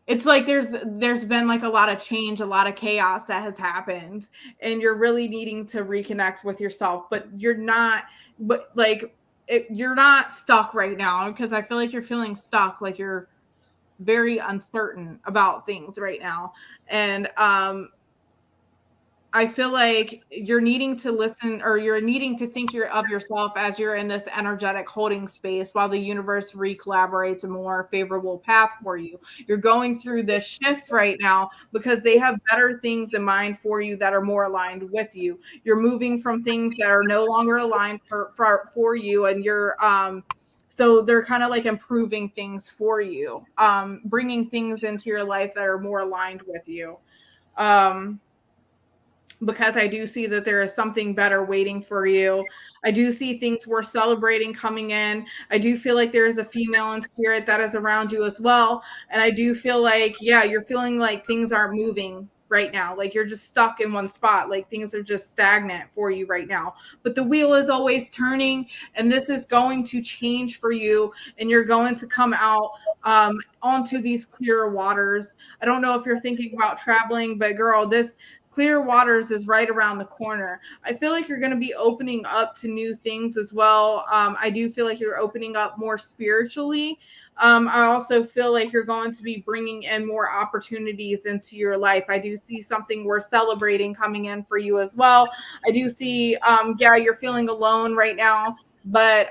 it's like there's been like a lot of change, a lot of chaos that has happened, and you're really needing to reconnect with yourself, but you're not but like you're not stuck right now because I feel like you're feeling stuck, like you're very uncertain about things right now. And I feel like you're needing to listen, or you're needing to think of yourself as you're in this energetic holding space while the universe recollaborates a more favorable path for you. You're going through this shift right now because they have better things in mind for you that are more aligned with you. You're moving from things that are no longer aligned for you, and you're so they're kind of like improving things for you, bringing things into your life that are more aligned with you. Um, because I do see that there is something better waiting for you. I do see things worth celebrating coming in. I do feel like there is a female in spirit that is around you as well. And I do feel like, yeah, you're feeling like things aren't moving right now. Like you're just stuck in one spot. Like things are just stagnant for you right now. But the wheel is always turning, and this is going to change for you. And you're going to come out onto these clearer waters. I don't know if you're thinking about traveling, but girl, this clear waters is right around the corner. I feel like you're going to be opening up to new things as well. I do feel like you're opening up more spiritually. I also feel like you're going to be bringing in more opportunities into your life. I do see something worth celebrating coming in for you as well. I do see, yeah, you're feeling alone right now, but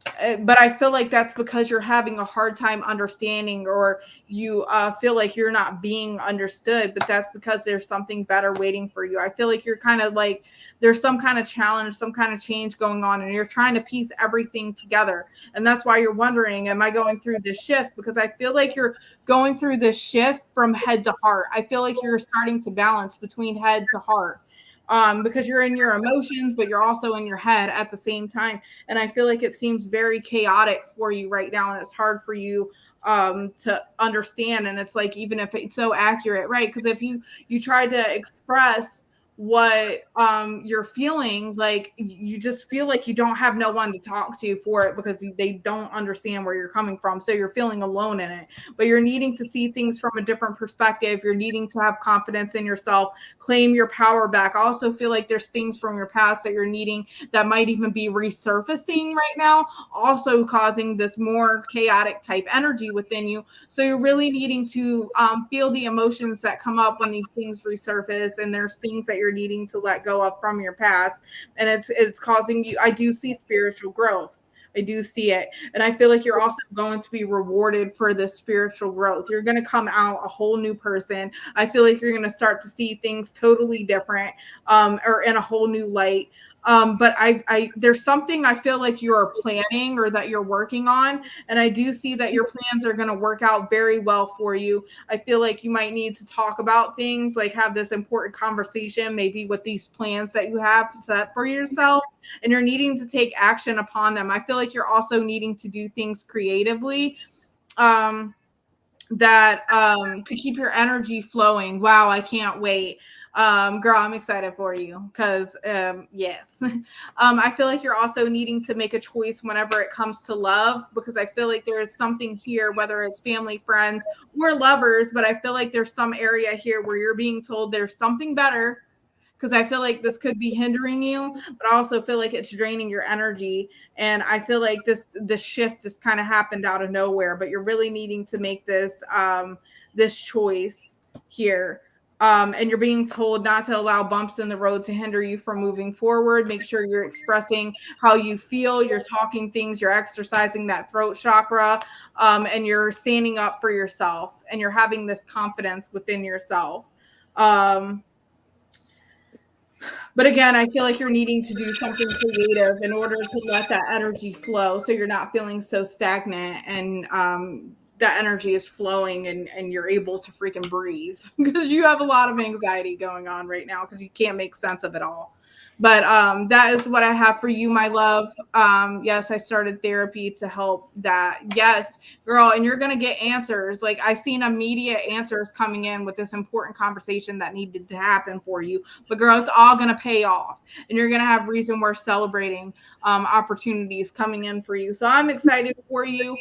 I feel like that's because you're having a hard time understanding, or you feel like you're not being understood, but that's because there's something better waiting for you. I feel like you're kind of like there's some kind of challenge, some kind of change going on, and you're trying to piece everything together. And that's why you're wondering, am I going through this shift? Because I feel like you're going through this shift from head to heart. I feel like you're starting to balance between head to heart. Because you're in your emotions, but you're also in your head at the same time. And I feel like it seems very chaotic for you right now, and it's hard for you to understand. And it's like, even if it's so accurate, right? Because if you try to express what you're feeling, like you just feel like you don't have no one to talk to for it because they don't understand where you're coming from, so you're feeling alone in it. But you're needing to see things from a different perspective. You're needing to have confidence in yourself, claim your power back. I also feel like there's things from your past that you're needing, that might even be resurfacing right now, also causing this more chaotic type energy within you. So you're really needing to feel the emotions that come up when these things resurface, and there's things that you're needing to let go of from your past, and it's causing you. I do see spiritual growth. I do see it. And I feel like you're also going to be rewarded for this spiritual growth. You're going to come out a whole new person. I feel like you're going to start to see things totally different, or in a whole new light. But there's something I feel like you're planning, or that you're working on. And I do see that your plans are going to work out very well for you. I feel like you might need to talk about things, like have this important conversation, maybe with these plans that you have set for yourself, and you're needing to take action upon them. I feel like you're also needing to do things creatively. That to keep your energy flowing. Wow, I can't wait. Girl, I'm excited for you because yes. I feel like you're also needing to make a choice whenever it comes to love, because I feel like there is something here, whether it's family, friends, or lovers, but I feel like there's some area here where you're being told there's something better, because I feel like this could be hindering you, but I also feel like it's draining your energy. And I feel like this shift just kind of happened out of nowhere, but you're really needing to make this choice here. And you're being told not to allow bumps in the road to hinder you from moving forward. Make sure you're expressing how you feel. You're talking things. You're exercising that throat chakra, and you're standing up for yourself. And you're having this confidence within yourself. Um, But again, I feel like you're needing to do something creative in order to let that energy flow so you're not feeling so stagnant and that energy is flowing and you're able to freaking breathe because you have a lot of anxiety going on right now because you can't make sense of it all. But that is what I have for you, my love. Yes, I started therapy to help that. Yes, girl, and you're going to get answers. Like I seen immediate answers coming in with this important conversation that needed to happen for you. But girl, it's all going to pay off and you're going to have reason worth celebrating opportunities coming in for you. So I'm excited for you.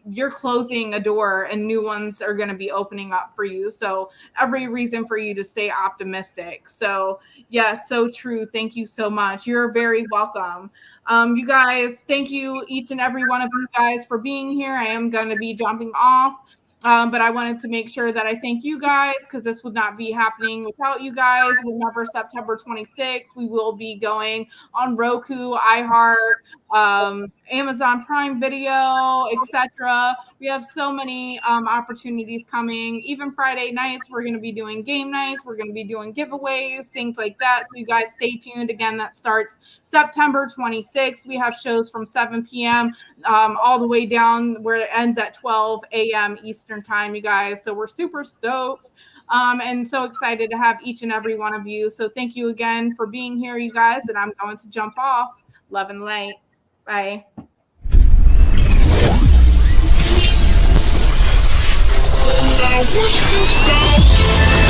You're closing a door and new ones are going to be opening up for you. So every reason for you to stay optimistic. So yes, so true. Thank you so much. You're very welcome. You guys, thank you each and every one of you guys for being here. I am going to be jumping off. But I wanted to make sure that I thank you guys because this would not be happening without you guys. Remember, September 26th, we will be going on Roku, iHeart, Amazon Prime Video, etc. We have so many opportunities coming. Even Friday nights, we're going to be doing game nights. We're going to be doing giveaways, things like that. So you guys stay tuned. Again, that starts September 26th. We have shows from 7 p.m. All the way down where it ends at 12 a.m. Eastern time, you guys. So we're super stoked. And so excited to have each and every one of you. So thank you again for being here, you guys. And I'm going to jump off. Love and light. Bye. Now what's this